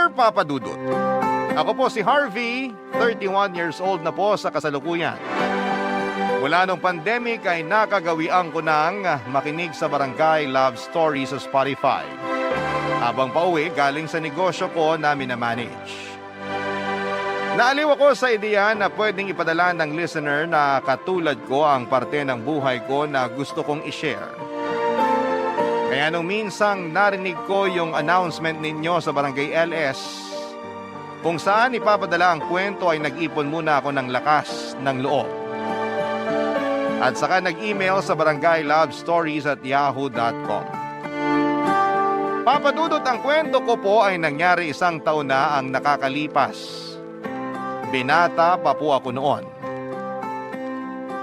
Dear Papa Dudut, ako po si Harvey, 31 years old na po sa kasalukuyan. Mula nung pandemic ay nakagawian ko ng makinig sa Barangay Love Story sa Spotify. Habang pauwi galing sa negosyo ko na minamanage. Naaliw ako sa ideya na pwedeng ipadala ng listener na katulad ko ang parte ng buhay ko na gusto kong i-share. Kaya nung minsang narinig ko yung announcement ninyo sa Barangay LS, kung saan ipapadala ang kwento ay nag-ipon muna ako ng lakas ng loob. At saka nag-email sa barangaylovestories@yahoo.com. Papadudot, ang kwento ko po ay nangyari 1 taon na ang nakakalipas. Binata pa po ako noon.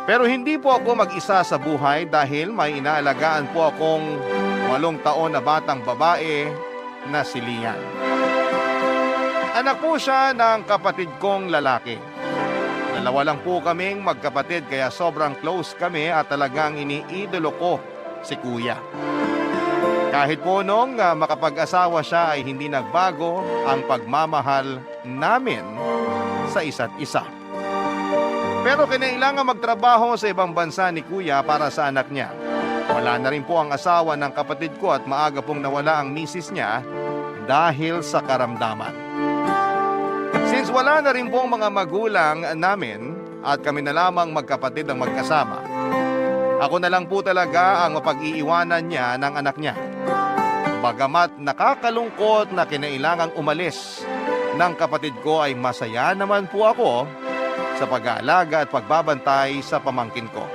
Pero hindi po ako mag-isa sa buhay dahil may inaalagaan po akong 8 taon na batang babae na si Lian. Anak po siya ng kapatid kong lalaki. 2 lang po kaming magkapatid kaya sobrang close kami at talagang iniidolo ko si Kuya. Kahit po nung makapag-asawa siya ay hindi nagbago ang pagmamahal namin sa isa't isa. Pero kinailangan magtrabaho sa ibang bansa ni Kuya para sa anak niya. Wala na rin po ang asawa ng kapatid ko at maaga pong nawala ang misis niya dahil sa karamdaman. Since wala na rin pong mga magulang namin at kami na lamang magkapatid ang magkasama, ako na lang po talaga ang mapag-iiwanan niya ng anak niya. Bagamat nakakalungkot na kinailangang umalis ng kapatid ko ay masaya naman po ako sa pag-aalaga at pagbabantay sa pamangkin ko.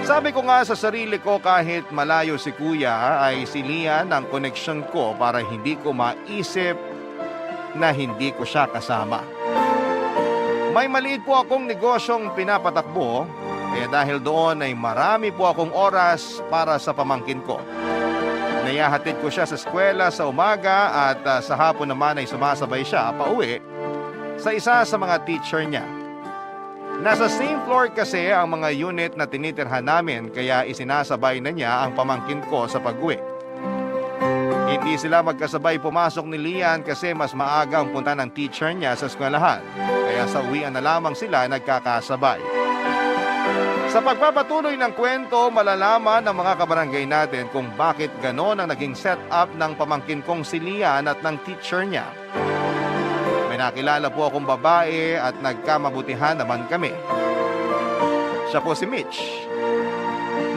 Sabi ko nga sa sarili ko kahit malayo si Kuya ay si Lian ang koneksyon ko para hindi ko maisip na hindi ko siya kasama. May maliit po akong negosyong pinapatakbo kaya dahil doon ay marami po akong oras para sa pamangkin ko. Naihahatid ko siya sa eskwela sa umaga at sa hapon naman ay sumasabay siya pauwi sa isa sa mga teacher niya. Nasa same floor kasi ang mga unit na tinitirhan namin kaya isinasabay na niya ang pamangkin ko sa pag-uwi. Hindi sila magkasabay pumasok ni Lian kasi mas maaga ang punta ng teacher niya sa eskwelahan. Kaya sa uwian na lamang sila nagkakasabay. Sa pagpapatuloy ng kwento, malalaman ng mga kabarangay natin kung bakit ganon ang naging setup ng pamangkin kong si Lian at ng teacher niya. May nakilala po akong babae at nagkamabutihan naman kami. Siya po si Mitch.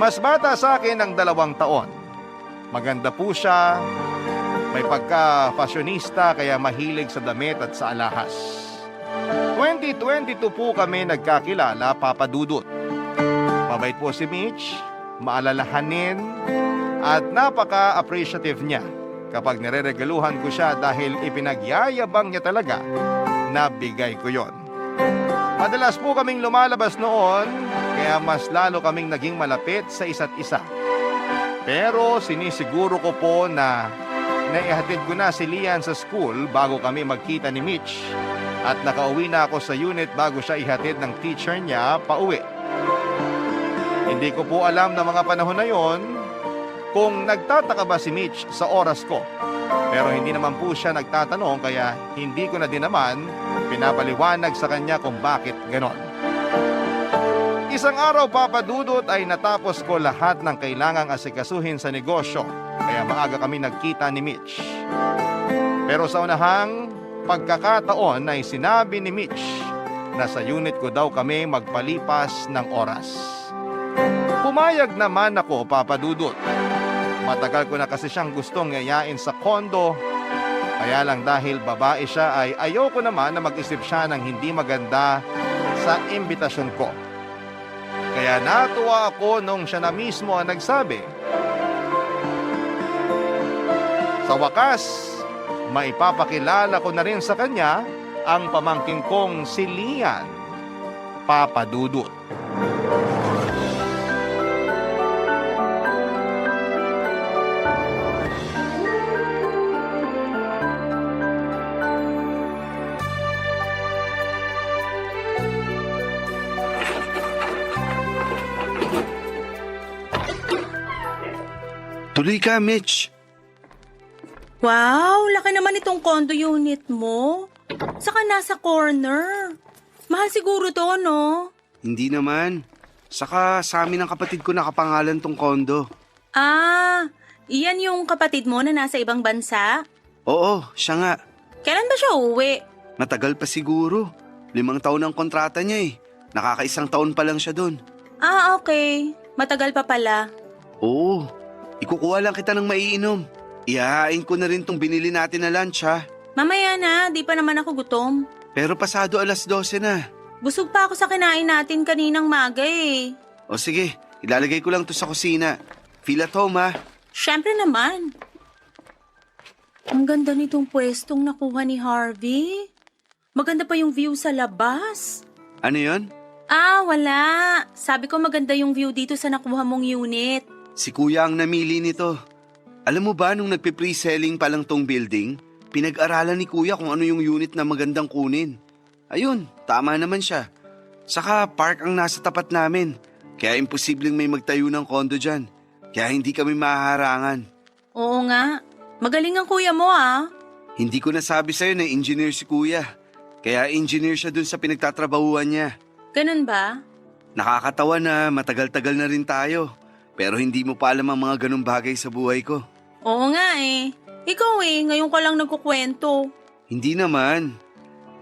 Mas bata sa akin ng 2 taon. Maganda po siya, may pagka-fashionista kaya mahilig sa damit at sa alahas. 2022 po kami nagkakilala, Papa Dudut. Mabait po si Mitch, maalalahanin at napaka-appreciative niya kapag nireregaluhan ko siya dahil ipinagyayabang niya talaga na bigay ko yon. Madalas po kaming lumalabas noon kaya mas lalo kaming naging malapit sa isa't isa. Pero sinisiguro ko po na naihatid ko na si Lian sa school bago kami magkita ni Mitch at nakauwi na ako sa unit bago siya ihatid ng teacher niya pauwi. Hindi ko po alam na mga panahon na yon kung nagtataka ba si Mitch sa oras ko. Pero hindi naman po siya nagtatanong kaya hindi ko na din naman pinapaliwanag sa kanya kung bakit ganon. Isang araw, Papa Dudut, ay natapos ko lahat ng kailangang asikasuhin sa negosyo kaya maaga kami nagkita ni Mitch. Pero sa unahang pagkakataon ay sinabi ni Mitch na sa unit ko daw kami magpalipas ng oras. Pumayag naman ako, Papa Dudut. Matagal ko na kasi siyang gustong yayain sa kondo. Kaya lang dahil babae siya ay ayoko naman na mag-isip siya ng hindi maganda sa imbitasyon ko. Kaya natuwa ako nung siya na mismo ang nagsabi. Sa wakas, maipapakilala ko na rin sa kanya ang pamangkin kong si Lian, Papa Dudut. Tuloy ka, Mitch. Wow, laki naman itong condo unit mo. Saka nasa corner. Mahal siguro to, no? Hindi naman. Saka sa amin ng kapatid ko nakapangalan tong kondo. Ah, iyan yung kapatid mo na nasa ibang bansa? Oo, siya nga. Kailan ba siya uuwi? Matagal pa siguro. 5 taon ang kontrata niya eh. Nakakaisang taon pa lang siya doon. Ah, okay. Matagal pa pala. Oo, ikukuha lang kita ng maiinom. Ihahain ko na rin tong binili natin na lunch ha. Mamaya na, di pa naman ako gutom. Pero pasado 12:00 na. Busog pa ako sa kinain natin kaninang maga eh. O sige, ilalagay ko lang to sa kusina. Feel at home ha. Siyempre naman. Ang ganda nitong pwestong nakuha ni Harvey. Maganda pa yung view sa labas. Ano yon? Ah, wala. Sabi ko maganda yung view dito sa nakuha mong unit. Si kuya ang namili nito. Alam mo ba nung nagpe-pre-selling pa lang tong building, pinag-aralan ni kuya kung ano yung unit na magandang kunin. Ayun, tama naman siya. Saka park ang nasa tapat namin, kaya imposibleng may magtayo ng kondo dyan. Kaya hindi kami mahaharangan. Oo nga. Magaling ang kuya mo ah. Hindi ko nasabi sa'yo na engineer si kuya. Kaya engineer siya dun sa pinagtatrabahuan niya. Ganun ba? Nakakatawa na matagal-tagal na rin tayo. Pero hindi mo pa alam ang mga ganung bagay sa buhay ko. Oo nga eh. Ikaw ngayon ka lang nagkukwento. Hindi naman.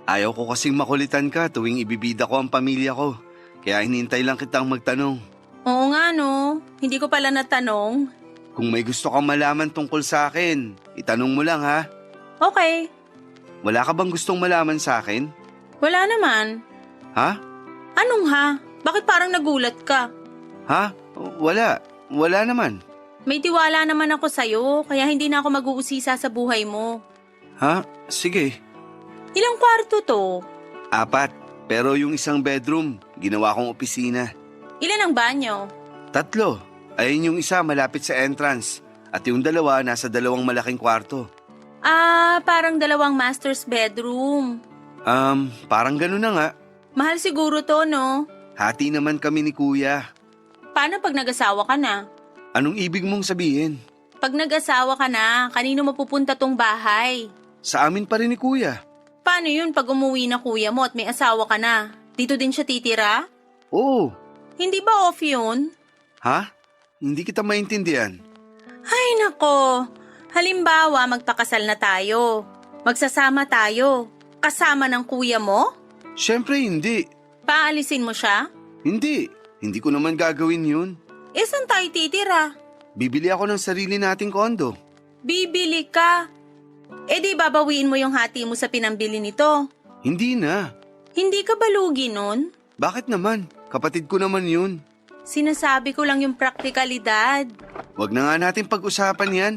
Ayaw ko kasing makulitan ka tuwing ibibida ko ang pamilya ko. Kaya hinintay lang kitang magtanong. Oo nga no. Hindi ko pala natanong. Kung may gusto kang malaman tungkol sa akin, itanong mo lang ha. Okay. Wala ka bang gustong malaman sa akin? Wala naman. Ha? Anong ha? Bakit parang nagulat ka? Ha? Wala. Wala naman. May tiwala naman ako sa'yo, kaya hindi na ako mag-uusisa sa buhay mo. Ha? Sige. Ilang kwarto to? 4. Pero yung isang bedroom, ginawa kong opisina. Ilan ang banyo? 3. Ayun yung isa malapit sa entrance. At yung 2 nasa 2 malaking kwarto. Ah, parang 2 master's bedroom. Parang gano'n na nga. Mahal siguro to, no? Hati naman kami ni kuya. Paano pag nag-asawa ka na? Anong ibig mong sabihin? Pag nag-asawa ka na, kanino mapupunta tong bahay? Sa amin pa rin ni kuya. Paano yun pag umuwi na kuya mo at may asawa ka na? Dito din siya titira? Oo. Hindi ba off yun? Ha? Hindi kita maintindihan. Ay nako, halimbawa magpakasal na tayo. Magsasama tayo. Kasama ng kuya mo? Siyempre hindi. Paalisin mo siya? Hindi. Hindi ko naman gagawin yun. Eh, saan tayo titira? Bibili ako ng sarili nating kondo. Bibili ka. Eh di babawiin mo yung hati mo sa pinambili nito. Hindi na. Hindi ka balugi nun? Bakit naman? Kapatid ko naman yun. Sinasabi ko lang yung praktikalidad. Wag na nga natin pag-usapan yan.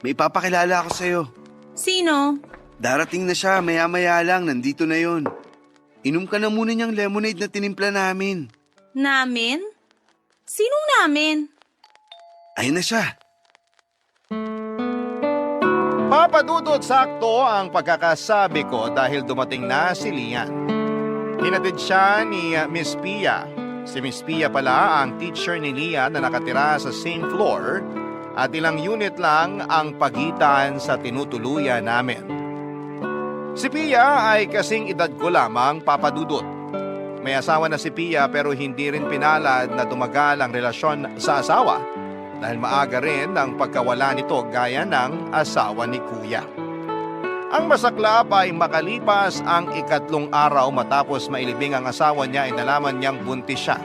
May ipapakilala ako sa'yo. Sino? Darating na siya, maya-maya lang, nandito na yun. Inom ka na muna niyang lemonade na tinimpla namin. Namin? Sinong namin? Ayun na siya. Papadudot sakto ang pagkakasabi ko dahil dumating na si Lian. Hinatid siya ni Miss Pia. Si Miss Pia pala ang teacher ni Lian na nakatira sa same floor at ilang unit lang ang pagitan sa tinutuluyan namin. Si Pia ay kasing edad ko lamang, Papadudot. May asawa na si Pia pero hindi rin pinalad na tumagal ang relasyon sa asawa dahil maaga rin ang pagkawala nito gaya ng asawa ni Kuya. Ang masaklap ay makalipas ang 3 araw matapos mailibing ang asawa niya ay nalaman niyang buntis siya.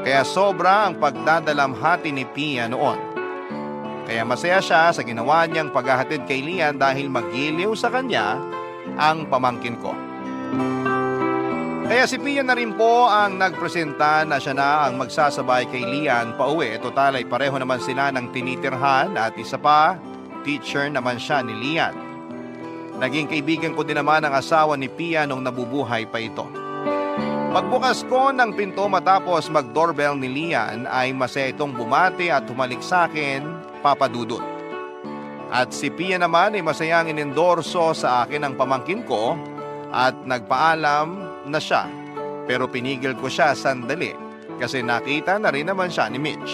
Kaya sobra ang pagdadalamhati ni Pia noon. Kaya masaya siya sa ginawa niyang paghahatid kay Lian dahil magiliw sa kanya ang pamangkin ko. Kaya si Pia na rin po ang nagpresenta na siya na ang magsasabay kay Lian pauwi. Total ay pareho naman sila ng tinitirhan at isa pa, teacher naman siya ni Lian. Naging kaibigan ko din naman ang asawa ni Pia nung nabubuhay pa ito. Pagbukas ko ng pinto matapos mag-doorbell ni Lian ay masaya itong bumati at humalik sa akin, Papadudot. At si Pia naman ay masayang inendorso sa akin ang pamangkin ko at nagpaalam na siya. Pero pinigil ko siya sandali kasi nakita na rin naman siya ni Mitch.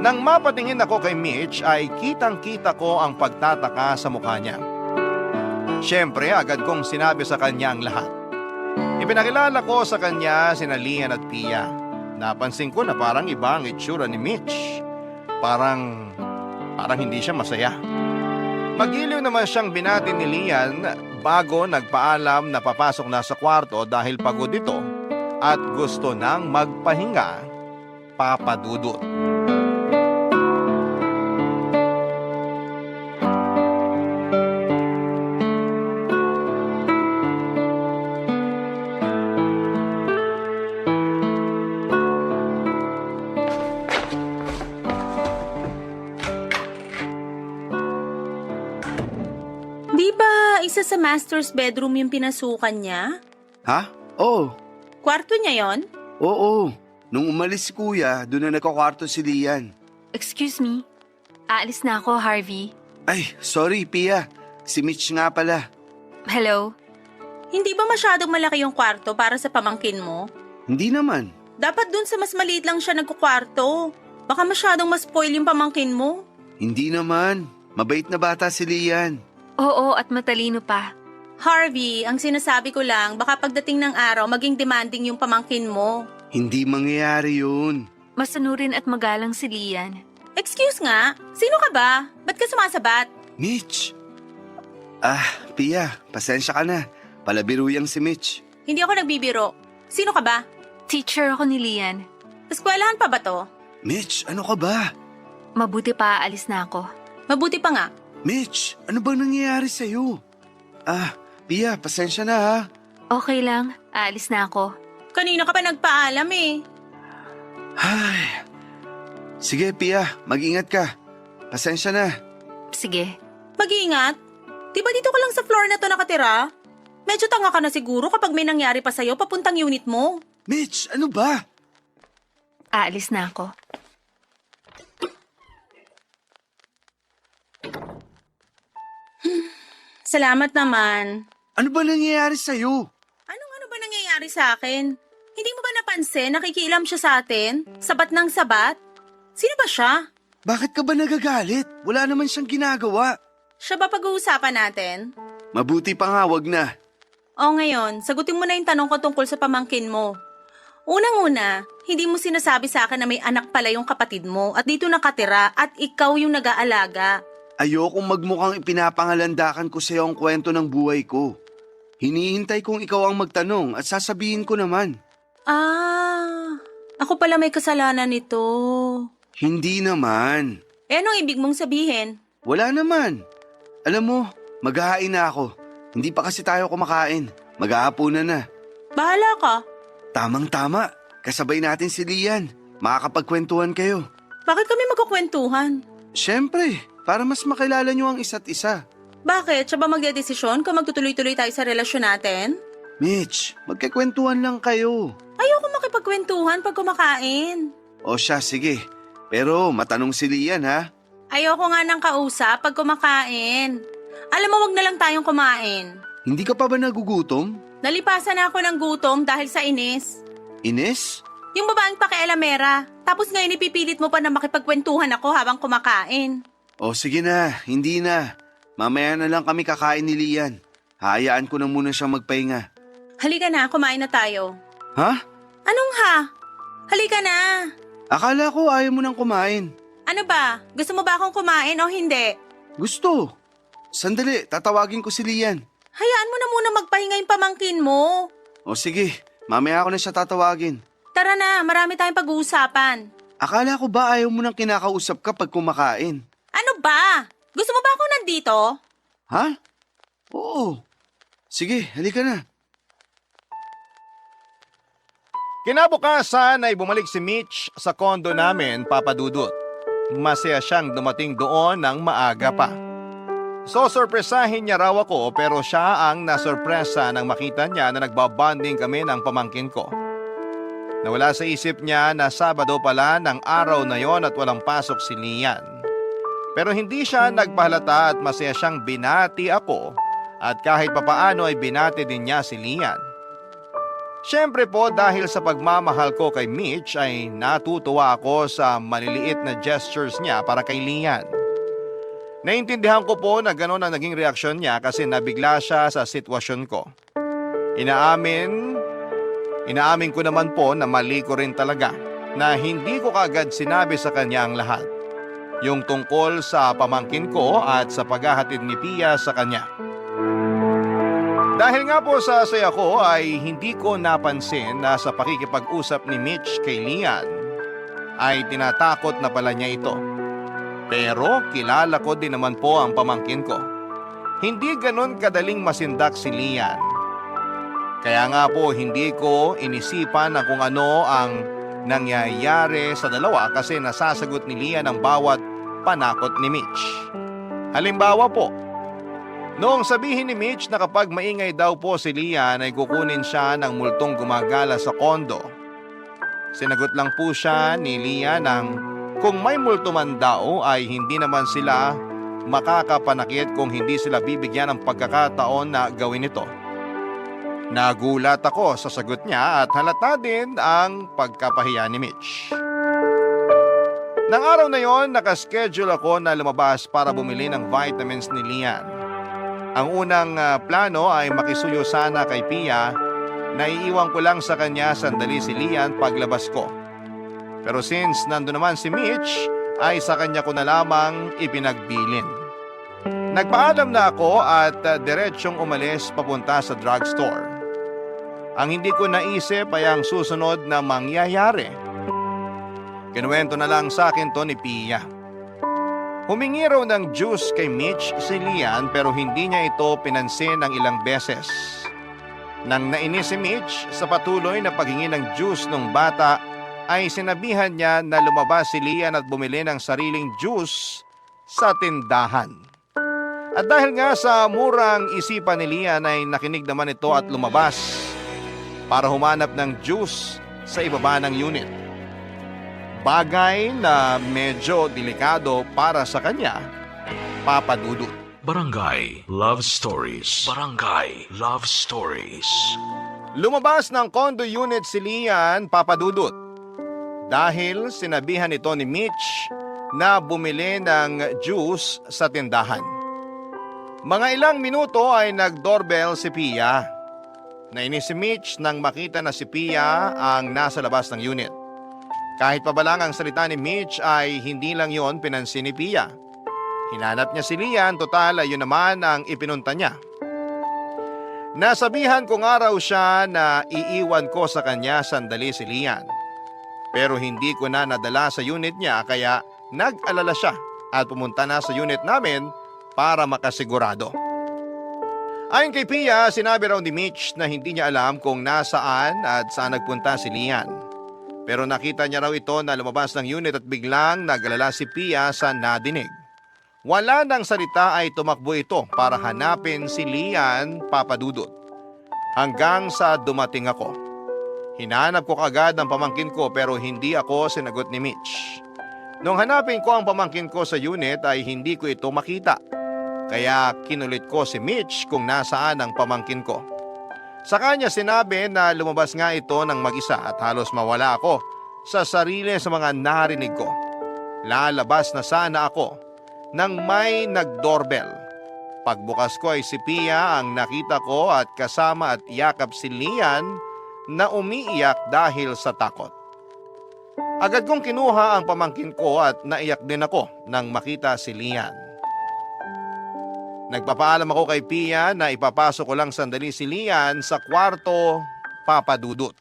Nang mapatingin ako kay Mitch ay kitang-kita ko ang pagtataka sa mukha niya. Siyempre, agad kong sinabi sa kanya ang lahat. Ipinakilala ko sa kanya sina Lian at Pia. Napansin ko na parang iba ang itsura ni Mitch. Parang hindi siya masaya. Magiliw naman siyang binati ni Lian bago nagpaalam na papasok na sa kwarto dahil pagod ito at gusto nang magpahinga, Papa Dudut. Di ba isa sa master's bedroom yung pinasukan niya? Ha? Oo. Kwarto niya yon? Oo. Nung umalis si kuya, doon na nagkakwarto si Lian. Excuse me. Aalis na ako, Harvey. Ay, sorry Pia. Si Mitch nga pala. Hello? Hindi ba masyadong malaki yung kwarto para sa pamangkin mo? Hindi naman. Dapat dun sa mas maliit lang siya nagkukwarto. Baka masyadong ma-spoil yung pamangkin mo. Hindi naman. Mabait na bata si Lian. Oo, at matalino pa. Harvey, ang sinasabi ko lang, baka pagdating ng araw maging demanding yung pamangkin mo. Hindi mangyayari yun. Masanurin at magalang si Lian. Excuse nga, sino ka ba? Ba't ka sumasabat? Mitch! Pia, pasensya ka na. Palabiro yang si Mitch. Hindi ako nagbibiro. Sino ka ba? Teacher ako ni Lian. Eskwelahan pa ba to? Mitch, ano ka ba? Mabuti pa aalis na ako. Mabuti pa nga. Mitch, ano bang nangyayari sa'yo? Pia, pasensya na ha. Okay lang, aalis na ako. Kanina ka pa nagpaalam eh. Ay. Sige, Pia, mag-ingat ka. Pasensya na. Sige. Mag-iingat. Di ba dito ka lang sa floor na to nakatira? Medyo tanga ka na siguro kapag may nangyari pa sa'yo papuntang unit mo. Mitch, ano ba? Aalis na ako. Salamat naman. Ano ba nangyayari sa'yo? Ano ba nangyayari sa akin? Hindi mo ba napansin nakikialam siya sa atin? Sabat ng sabat? Sino ba siya? Bakit ka ba nagagalit? Wala naman siyang ginagawa. Siya ba pag-uusapan natin? Mabuti pa nga, wag na. O ngayon, sagutin mo na yung tanong ko tungkol sa pamangkin mo. Unang-una, hindi mo sinasabi sa akin na may anak pala yung kapatid mo at dito nakatira at ikaw yung nag-aalaga. Ayokong magmukhang ipinapangalandakan ko sa'yo ang kwento ng buhay ko. Hinihintay kong ikaw ang magtanong at sasabihin ko naman. Ako pala may kasalanan nito. Hindi naman. Anong ibig mong sabihin? Wala naman. Alam mo, maghahain na ako. Hindi pa kasi tayo kumakain. Maghahapunan na. Bahala ka. Tamang-tama. Kasabay natin si Lian. Makakapagkwentuhan kayo. Bakit kami magkukwentuhan? Siyempre, para mas makilala nyo ang isa't isa. Bakit? Siya ba magdedesisyon kung magtutuloy-tuloy tayo sa relasyon natin? Mitch, magkikwentuhan lang kayo. Ayoko makipagkwentuhan pag kumakain. O siya, sige. Pero matanong si Lian ha. Ayoko nga ng kausap pag kumakain. Alam mo, wag na lang tayong kumain. Hindi ka pa ba nagugutom? Nalipasan na ako ng gutom dahil sa inis. Ines? Yung babaeng pakialamera. Tapos ngayon ipipilit mo pa na makipagkwentuhan ako habang kumakain. O sige na, hindi na. Mamaya na lang kami kakain ni Lian. Hayaan ko na muna siyang magpahinga. Halika na, kumain na tayo. Ha? Anong ha? Halika na. Akala ko ayaw mo nang kumain. Ano ba? Gusto mo ba akong kumain o hindi? Gusto. Sandali, tatawagin ko si Lian. Hayaan mo na muna magpahinga yung pamangkin mo. O sige, mamaya ako na siya tatawagin. Tara na, marami tayong pag-uusapan. Akala ko ba ayaw mo nang kinakausap ka pag kumakain? Ano ba? Gusto mo ba ako nandito? Ha? Oo. Sige, halika na. Kinabukasan ay bumalik si Mitch sa kondo namin, Papa Dudut. Masaya siyang dumating doon ng maaga pa. So sorpresahin niya raw ako pero siya ang nasorpresa nang makita niya na nagbabanding kami ng pamangkin ko. Nawala sa isip niya na Sabado pala ng araw na yon at walang pasok si Lian. Pero hindi siya nagpahalata at masaya siyang binati ako at kahit papaano ay binati din niya si Lian. Siyempre po dahil sa pagmamahal ko kay Mitch ay natutuwa ako sa maliliit na gestures niya para kay Lian. Naintindihan ko po na gano'n ang naging reaksyon niya kasi nabigla siya sa sitwasyon ko. Inaamin ko naman po na mali ko rin talaga na hindi ko kaagad sinabi sa kanya ang lahat. Yung tungkol sa pamangkin ko at sa paghahatid ni Pia sa kanya. Dahil nga po sa saya ko ay hindi ko napansin na sa pakikipag-usap ni Mitch kay Lian ay tinatakot na pala niya ito. Pero kilala ko din naman po ang pamangkin ko. Hindi ganon kadaling masindak si Lian. Kaya nga po hindi ko inisipan na kung ano ang nangyayari sa dalawa kasi nasasagot ni Lian ang bawat panakot ni Mitch. Halimbawa po, noong sabihin ni Mitch na kapag maingay daw po si Lian ay kukunin siya ng multong gumagala sa kondo. Sinagot lang po siya ni Lian ng kung may multo man daw ay hindi naman sila makakapanakit kung hindi sila bibigyan ng pagkakataon na gawin ito. Nagulat ako sa sagot niya at halata din ang pagkapahiya ni Mitch. Nang araw na yon, nakaschedule ako na lumabas para bumili ng vitamins ni Lian. Ang unang plano ay makisuyo sana kay Pia na iiwan ko lang sa kanya sandali si Lian paglabas ko. Pero since nandun naman si Mitch, ay sa kanya ko na lamang ipinagbilin. Nagpaalam na ako at diretsyong umalis papunta sa drugstore. Ang hindi ko naisip ay ang susunod na mangyayari. Kinuwento na lang sa akin to ni Pia. Humingi raw ng juice kay Mitch si Lian pero hindi niya ito pinansin ng ilang beses. Nang nainis si Mitch sa patuloy na paghingi ng juice ng bata ay sinabihan niya na lumabas si Lian at bumili ng sariling juice sa tindahan. At dahil nga sa murang isipan ni Lian ay nakinig naman ito at lumabas para humanap ng juice sa ibaba ng unit. Bagay na medyo delikado para sa kanya, Papa Dudut. Barangay Love Stories. Barangay Love Stories. Lumabas ng condo unit si Lian, Papa Dudut. Dahil sinabihan ito ni Mitch na bumili ng juice sa tindahan. Mga ilang minuto ay nag-doorbell si Pia. Nainis si Mitch nang makita na si Pia ang nasa labas ng unit. Kahit pa ba lang ang salita ni Mitch ay hindi lang yon pinansin ni Pia. Hinanap niya si Lian, total ay yun naman ang ipinunta niya. Nasabihan ko nga raw siya na iiwan ko sa kanya sandali si Lian. Pero hindi ko na nadala sa unit niya kaya nag-alala siya at pumunta na sa unit namin para makasigurado. Ayon kay Pia, sinabi raw ni Mitch na hindi niya alam kung nasaan at saan nagpunta si Lian. Pero nakita niya raw ito na lumabas ng unit at biglang nag-alala si Pia sa nadinig. Wala nang salita ay tumakbo ito para hanapin si Lian, Papa Dudut. Hanggang sa dumating ako. Hinanap ko kagad ang pamangkin ko pero hindi ako sinagot ni Mitch. Nung hanapin ko ang pamangkin ko sa unit ay hindi ko ito makita. Kaya kinulit ko si Mitch kung nasaan ang pamangkin ko. Sa kanya sinabi na lumabas nga ito ng mag-isa at halos mawala ako sa sarili sa mga narinig ko. Lalabas na sana ako nang may nag-doorbell. Pagbukas ko ay si Pia ang nakita ko at kasama at yakap si Lian na umiiyak dahil sa takot. Agad kong kinuha ang pamangkin ko at naiyak din ako nang makita si Lian. Nagpapaalam ako kay Pia na ipapasok ko lang sandali si Lian sa kwarto, Papa Dudut.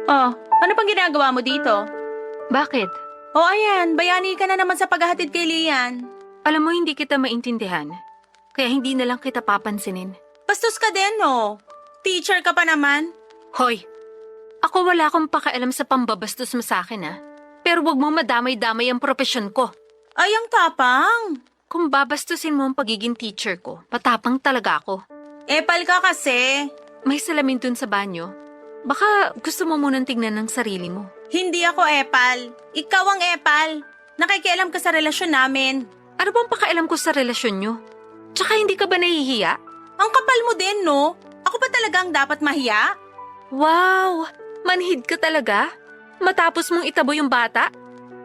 Oh, ano pang ginagawa mo dito? Bakit? Oh, ayan, bayani ka na naman sa paghahatid kay Lian. Alam mo, hindi kita maintindihan. Kaya hindi na lang kita papansinin. Bastos ka din, no? Teacher ka pa naman. Hoy, ako wala akong pakialam sa pambabastos mo sa akin, ha? Pero wag mo madamay-damay ang propesyon ko. Ay, ang tapang. Kung babastusin mo ang pagiging teacher ko, patapang talaga ako. Epal ka kasi. May salamin dun sa banyo. Baka gusto mo munang tingnan ng sarili mo. Hindi ako epal. Ikaw ang epal. Nakikialam ka sa relasyon namin. Ano bang pakialam ko sa relasyon nyo? Tsaka hindi ka ba nahihiya? Ang kapal mo din, no? Ako ba talaga ang dapat mahiya? Wow! Manhid ka talaga? Matapos mong itabo yung bata?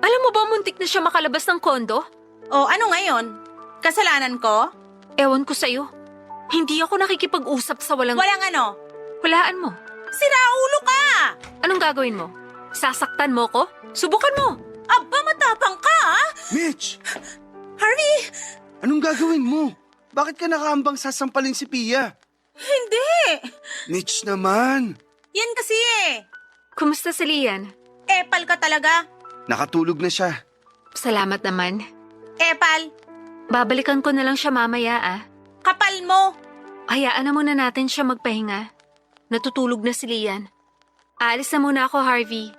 Alam mo ba muntik na siya makalabas ng kondo? O ano ngayon? Kasalanan ko? Ewan ko sa'yo. Hindi ako nakikipag-usap sa walang... Walang ano? Hulaan mo. Sira ulo ka! Anong gagawin mo? Sasaktan mo ko? Subukan mo! Aba, matapang ka, ha? Mitch! Harvey! Anong gagawin mo? Bakit ka nakaambang sasampalin si Pia? Hindi! Mitch naman! Yan kasi eh. Kumusta si Lian? Epal ka talaga. Nakatulog na siya. Salamat naman. Epal, Babalikan ko na lang siya mamaya ah. kapal mo. Hayaan na muna natin siya magpahinga. Natutulog na si Lian. Aalis na muna ako, Harvey.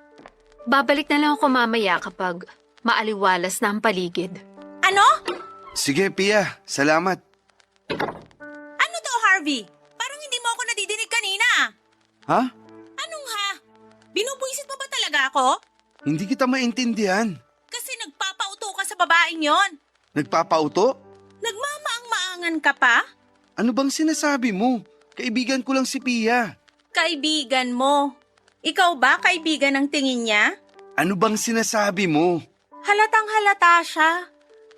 Babalik na lang ako mamaya kapag maaliwalas na ang paligid. Ano? Sige, Pia. Salamat. Ano to, Harvey? Parang hindi mo ako nadidinig kanina. Ha? Anong ha? Binubuisit mo ba talaga ako? Hindi kita maintindihan. Kasi nagpapauto ka sa babaeng yon. Nagpapauto? Nagmamaang-maangan ka pa? Ano bang sinasabi mo? Kaibigan ko lang si Pia. Kaibigan mo. Ikaw ba kaibigan ng tingin niya? Ano bang sinasabi mo? Halatang halata siya.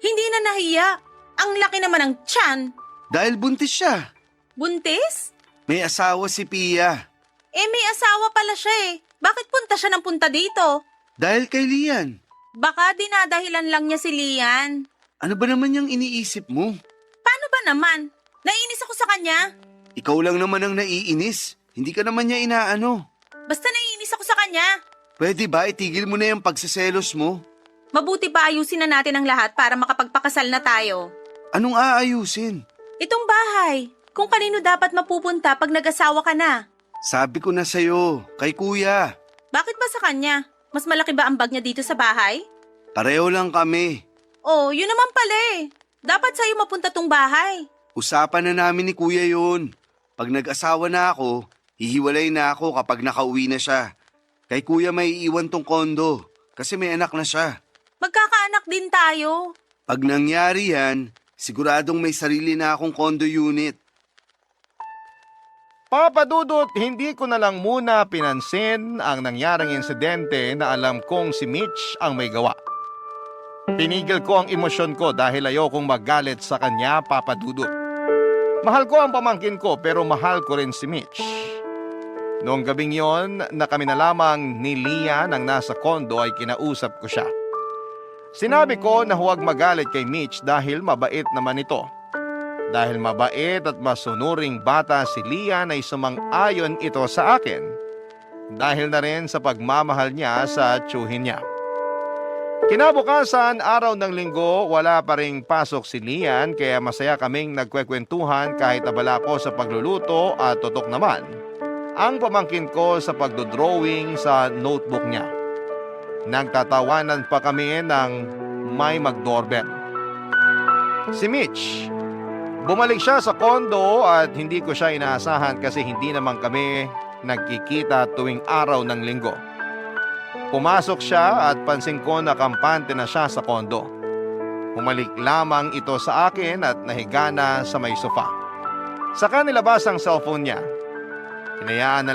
Hindi na nahiya. Ang laki naman ng tiyan. Dahil buntis siya. Buntis? May asawa si Pia. Eh may asawa pala siya eh. Bakit punta siya ng punta dito? Dahil kay Lian. Baka dinadahilan lang niya si Lian. Ano ba naman yung iniisip mo? Paano ba naman? Naiinis ako sa kanya. Ikaw lang naman ang naiinis. Hindi ka naman niya inaano. Basta naiinis ako sa kanya. Pwede ba itigil mo na yung pagsiselos mo? Mabuti pa ayusin na natin ang lahat para makapagpakasal na tayo. Anong aayusin? Itong bahay, kung kanino dapat mapupunta pag nag-asawa ka na. Sabi ko na sa'yo, kay kuya. Bakit ba sa kanya? Mas malaki ba ang bag niya dito sa bahay? Pareho lang kami. Oh, yun naman pala eh. Dapat sa'yo mapunta tong bahay. Usapan na namin ni kuya yun. Pag nag-asawa na ako, hihiwalay na ako kapag nakauwi na siya. Kay kuya may iiwan tong kondo kasi may anak na siya. Magkakaanak din tayo. Pag nangyari yan, siguradong may sarili na akong condo unit. Papa Dudut, hindi ko na lang muna pinansin ang nangyaring insidente na alam kong si Mitch ang may gawa. Pinigil ko ang emosyon ko dahil ayokong magalit sa kanya, Papa Dudut. Mahal ko ang pamangkin ko pero mahal ko rin si Mitch. Noong gabing yon na kami na lamang ni Lian ang nasa kondo ay kinausap ko siya. Sinabi ko na huwag magalit kay Mitch dahil mabait naman ito. Dahil mabait at masunuring bata si Lian ay sumang-ayon ito sa akin. Dahil na rin sa pagmamahal niya sa tiyuhin niya. Kinabukasan, araw ng linggo, wala pa ring pasok si Lian kaya masaya kaming nagkwekwentuhan kahit abala ko sa pagluluto at tutok naman ang pamangkin ko sa pagdodrawing sa notebook niya. Nagtatawanan pa kami ng may mag-doorbell. Si Mitch. Bumalik siya sa kondo at hindi ko siya inaasahan kasi hindi naman kami nagkikita tuwing araw ng linggo. Pumasok siya at pansin ko na kampante na siya sa kondo. Humalik lamang ito sa akin at nahiga na sa may sofa. Saka nilabas ang cellphone niya. Hinayaan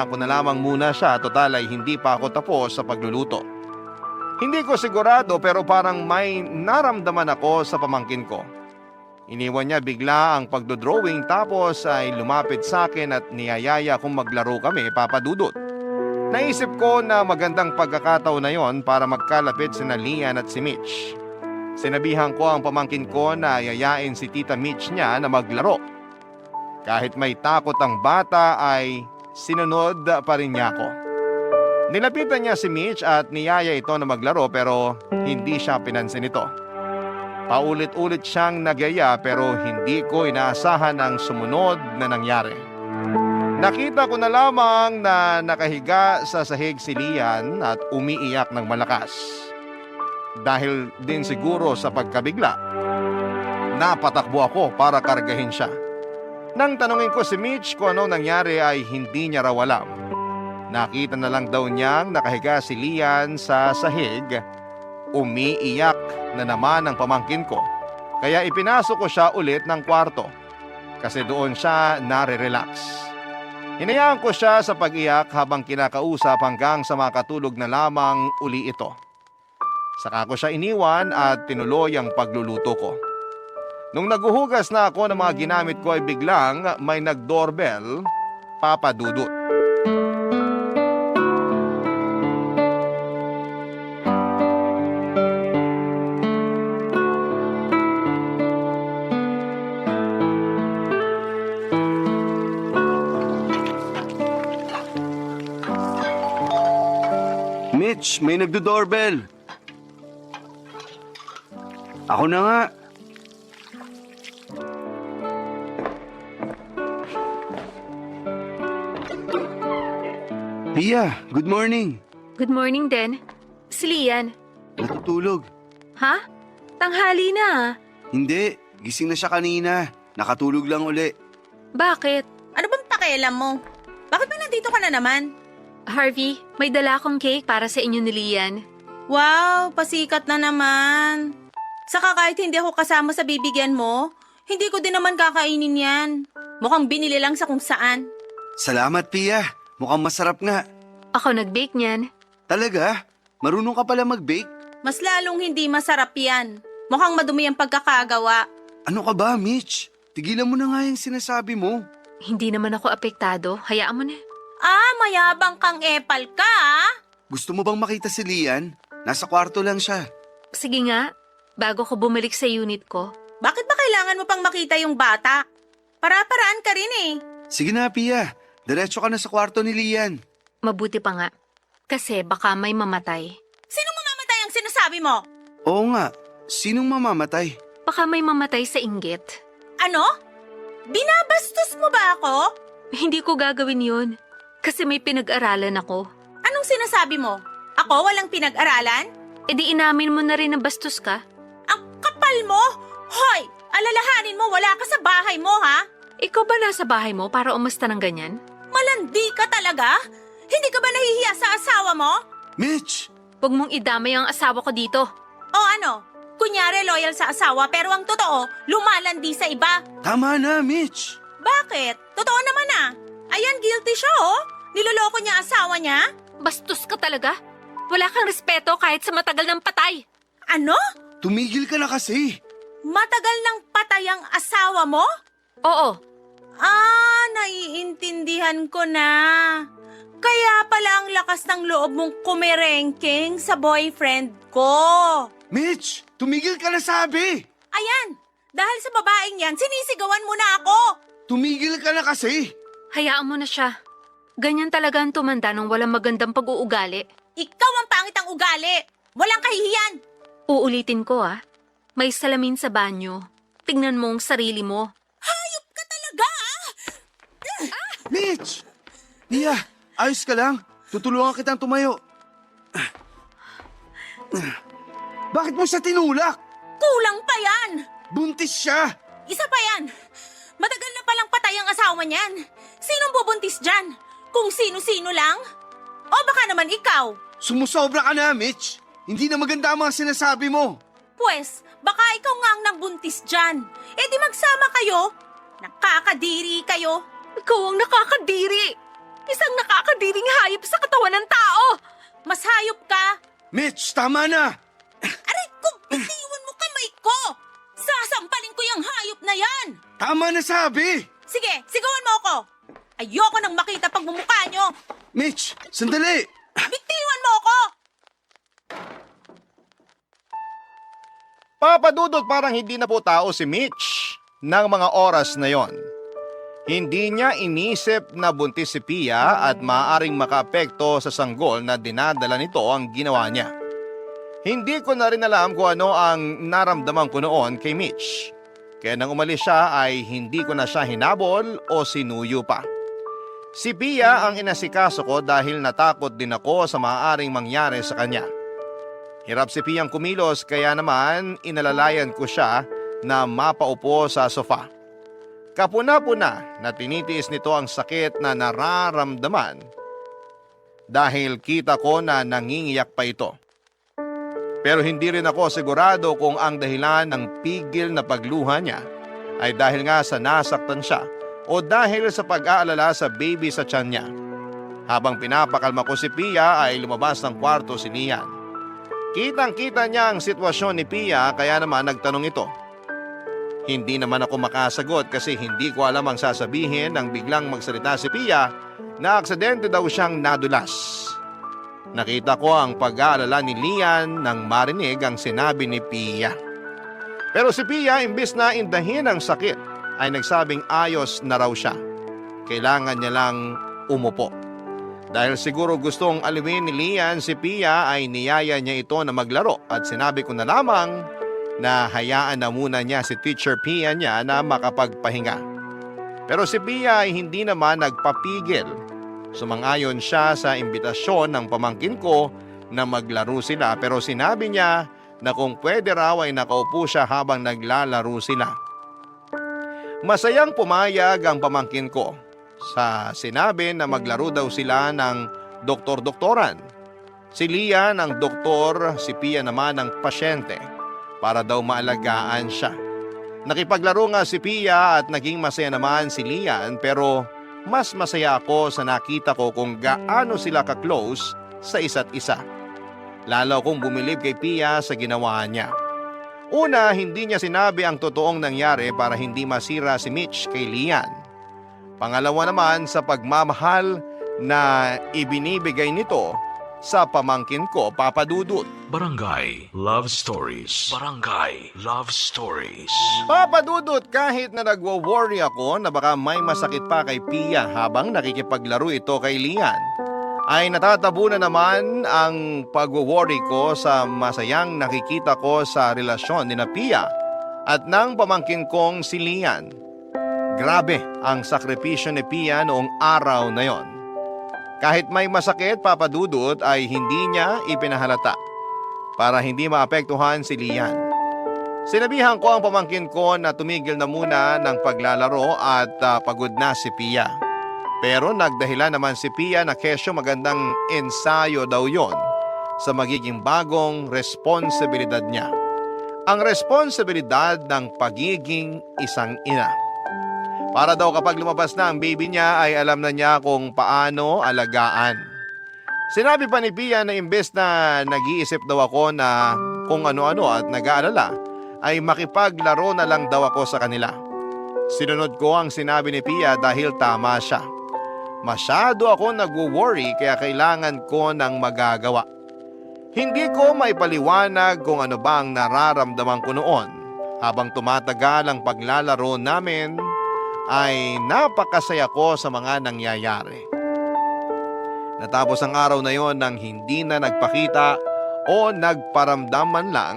ko na lamang muna siya, total ay hindi pa ako tapos sa pagluluto. Hindi ko sigurado pero parang may naramdaman ako sa pamangkin ko. Iniwan niya bigla ang pagdodrawing tapos ay lumapit sa akin at niyayaya kung maglaro kami, Papa Dudut. Naisip ko na magandang pagkakataon na yon para magkalapit sina Lian at si Mitch. Sinabihan ko ang pamangkin ko na yayain si Tita Mitch niya na maglaro. Kahit may takot ang bata ay sinunod pa rin niya ako. Nilapitan niya si Mitch at niyaya ito na maglaro pero hindi siya pinansin ito. Paulit-ulit siyang nagyaya pero hindi ko inaasahan ang sumunod na nangyari. Nakita ko na lamang na nakahiga sa sahig si Lian at umiiyak ng malakas. Dahil din siguro sa pagkabigla. Napatakbo ako para kargahin siya. Nang tanungin ko si Mitch kung ano nangyari ay hindi niya raw alam. Nakita na lang daw niyang nakahiga si Lian sa sahig. Umiiyak na naman ang pamangkin ko. Kaya ipinasok ko siya ulit ng kwarto. Kasi doon siya nare-relax. Hinayaan ko siya sa pag-iyak habang kinakausap hanggang sa makatulog na lamang uli ito. Saka ko siya iniwan at tinuloy ang pagluluto ko. Nung naguhugas na ako ng mga ginamit ko ay biglang may nag-doorbell, Papa Dudut. Mitch, may nagdo-doorbell. Ako na nga. Pia, good morning. Good morning din. Si Lian. Natutulog. Ha? Tanghali na ah. Hindi, gising na siya kanina. Nakatulog lang uli. Bakit? Ano bang pakialam mo? Bakit ba nandito ka na naman? Harvey, may dala akong cake para sa inyo ni Lian. Wow, pasikat na naman. Saka kahit hindi ako kasama sa bibigyan mo, hindi ko din naman kakainin yan. Mukhang binili lang sa kung saan. Salamat, Pia. Mukhang masarap nga. Ako nag-bake niyan. Talaga? Marunong ka pala mag-bake? Mas lalong hindi masarap yan. Mukhang madumi ang pagkakagawa. Ano ka ba, Mitch? Tigilan mo na nga yung sinasabi mo. Hindi naman ako apektado. Hayaan mo na. Ah, mayabang kang epal ka ah. Gusto mo bang makita si Lian? Nasa kwarto lang siya. Sige nga, bago ko bumalik sa unit ko. Bakit ba kailangan mo pang makita yung bata? Para-paraan ka rin eh. Sige na, Pia. Diretso ka na sa kwarto ni Lian. Mabuti pa nga. Kasi baka may mamatay. Sinong mamamatay ang sinasabi mo? Oo nga. Sinong mamamatay? Baka may mamatay sa inggit. Ano? Binabastos mo ba ako? Hindi ko gagawin yun. Kasi may pinag-aralan ako. Anong sinasabi mo? Ako walang pinag-aralan? E di inamin mo na rin na bastos ka. Ang kapal mo? Hoy! Alalahanin mo wala ka sa bahay mo ha? Ikaw ba nasa bahay mo para umasta ng ganyan? Malandi ka talaga? Hindi ka ba nahihiya sa asawa mo? Mitch! Huwag mong idamay ang asawa ko dito. O ano? Kunyari loyal sa asawa pero ang totoo, lumalandi sa iba. Tama na, Mitch! Bakit? Totoo naman ah. Ayan, guilty siya oh. Niloloko niya asawa niya. Bastos ka talaga? Wala kang respeto kahit sa matagal ng patay. Ano? Tumigil ka na kasi. Matagal nang patay ang asawa mo? Oo, Ah, naiintindihan ko na. Kaya pala ang lakas ng loob mong kumerengking sa boyfriend ko. Mitch! Tumigil ka na sabi! Ayan, dahil sa babaeng yan, sinisigawan mo na ako. Tumigil ka na kasi! hayaan mo na siya. Ganyan talaga ang tumanda ng walang magandang pag-uugali. Ikaw ang pangit ang ugali. Walang kahihiyan. Uulitin ko ah. May salamin sa banyo. Tingnan mo ang sarili mo. Hayop ka talaga ah. Mitch! Pia, ayos ka lang? Tutulungan kitang tumayo. Bakit mo siya tinulak? Kulang pa yan. Buntis siya! Isa pa yan. Matagal na palang patay ang asawa niyan. Sinong bubuntis dyan? Kung sino-sino lang? O baka naman ikaw? Sumusobra ka na, Mitch! Hindi na maganda ang mga sinasabi mo. Pwes, baka ikaw nga ang nagbuntis dyan. E di magsama kayo. Nakakadiri kayo. Ikaw ang nakakadiri. Isang nakakadiring hayop sa katawan ng tao. Mas hayop ka. Mitch, tama na! Aray ko, bitiwan mo kamay ko. Sasampalin ko yung hayop na yan. Tama na sabi! Sige, sigawan mo ako. Ayoko nang makita pagmumukha nyo. Mitch, sandali! Bitiwan mo ako. Papadudot parang hindi na po tao si Mitch ng mga oras na yon. Hindi niya inisip na buntis si Pia at maaaring makaapekto sa sanggol na dinadala nito ang ginawa niya. Hindi ko na rin alam kung ano ang naramdaman ko noon kay Mitch. Kaya nang umalis siya ay hindi ko na siya hinabol o sinuyo pa. Si Pia ang inasikaso ko dahil natakot din ako sa maaaring mangyari sa kanya. Hirap si Piyang kumilos kaya naman inalalayan ko siya na mapaupo sa sofa. Kapuna-puna na tinitiis nito ang sakit na nararamdaman dahil kita ko na nangingiyak pa ito. Pero hindi rin ako sigurado kung ang dahilan ng pigil na pagluha niya ay dahil nga sa nasaktan siya o dahil sa pag-aalala sa baby sa tiyan niya. Habang pinapakalma ko si Pia ay lumabas ng kwarto si Lian. Kitang-kita niya ang sitwasyon ni Pia kaya naman nagtanong ito. Hindi naman ako makasagot kasi hindi ko alam ang sasabihin nang biglang magsalita si Pia na aksidente daw siyang nadulas. Nakita ko ang pag-aalala ni Lian nang marinig ang sinabi ni Pia. Pero si Pia imbis na indahin ang sakit ay nagsabing ayos na raw siya. Kailangan niya lang umupo. Dahil siguro gustong aliwin ni Lian si Pia ay niyaya niya ito na maglaro at sinabi ko na lamang na hayaan na muna niya si Teacher Pia niya na makapagpahinga. Pero si Pia ay hindi naman nagpapigil. Sumang-ayon siya sa imbitasyon ng pamangkin ko na maglaro sila pero sinabi niya na kung pwede raw ay nakaupo siya habang naglalaro sila. Masayang pumayag ang pamangkin ko sa sinabi na maglaro daw sila ng doktor-doktoran. Si Lian ang doktor, si Pia naman ang pasyente para daw maalagaan siya. Nakipaglaro nga si Pia at naging masaya naman si Lian pero mas masaya ako sa nakita ko kung gaano sila ka-close sa isa't isa. Lalo kong bumilib kay Pia sa ginawa niya. Una, hindi niya sinabi ang totoong nangyari para hindi masira si Mitch kay Lian. Pangalawa naman sa pagmamahal na ibinibigay nito sa pamangkin ko, Papa Dudut. Barangay Love Stories. Barangay Love Stories. Papa Dudut, kahit na nagwo-worry ako na baka may masakit pa kay Pia habang nakikipaglaro ito kay Lian, ay natatabunan naman ang pagwo-worry ko sa masayang nakikita ko sa relasyon ni na Pia at ng pamangkin kong si Lian. Grabe ang sakripisyo ni Pia noong araw na yon. Kahit may masakit, Papa Dudut, ay hindi niya ipinahalata para hindi maapektuhan si Lian. Sinabihan ko ang pamangkin ko na tumigil na muna ng paglalaro at pagod na si Pia. Pero nagdahilan naman si Pia na kesyo magandang ensayo daw yon sa magiging bagong responsibilidad niya. Ang responsibilidad ng pagiging isang ina. Para daw kapag lumabas na ang baby niya ay alam na niya kung paano alagaan. Sinabi pa ni Pia na imbes na nag-iisip daw ako na kung ano-ano at nag-aalala, ay makipaglaro na lang daw ako sa kanila. Sinunod ko ang sinabi ni Pia dahil tama siya. Masyado ako nag-worry kaya kailangan ko ng magagawa. Hindi ko maipaliwanag kung ano ba ang nararamdaman ko noon. Habang tumatagal ang paglalaro namin, ay napakasaya ko sa mga nangyayari. Natapos ang araw na yon nang hindi na nagpakita o nagparamdam man lang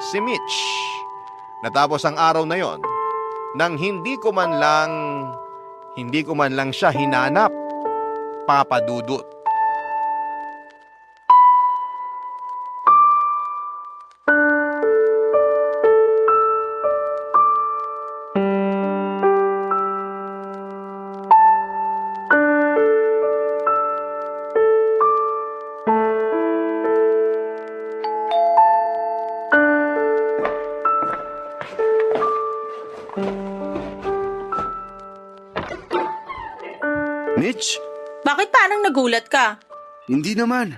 si Mitch. Natapos ang araw na yon nang hindi ko man lang siya hinanap, Papa Dudut. Mitch, Bakit parang nagulat ka? hindi naman.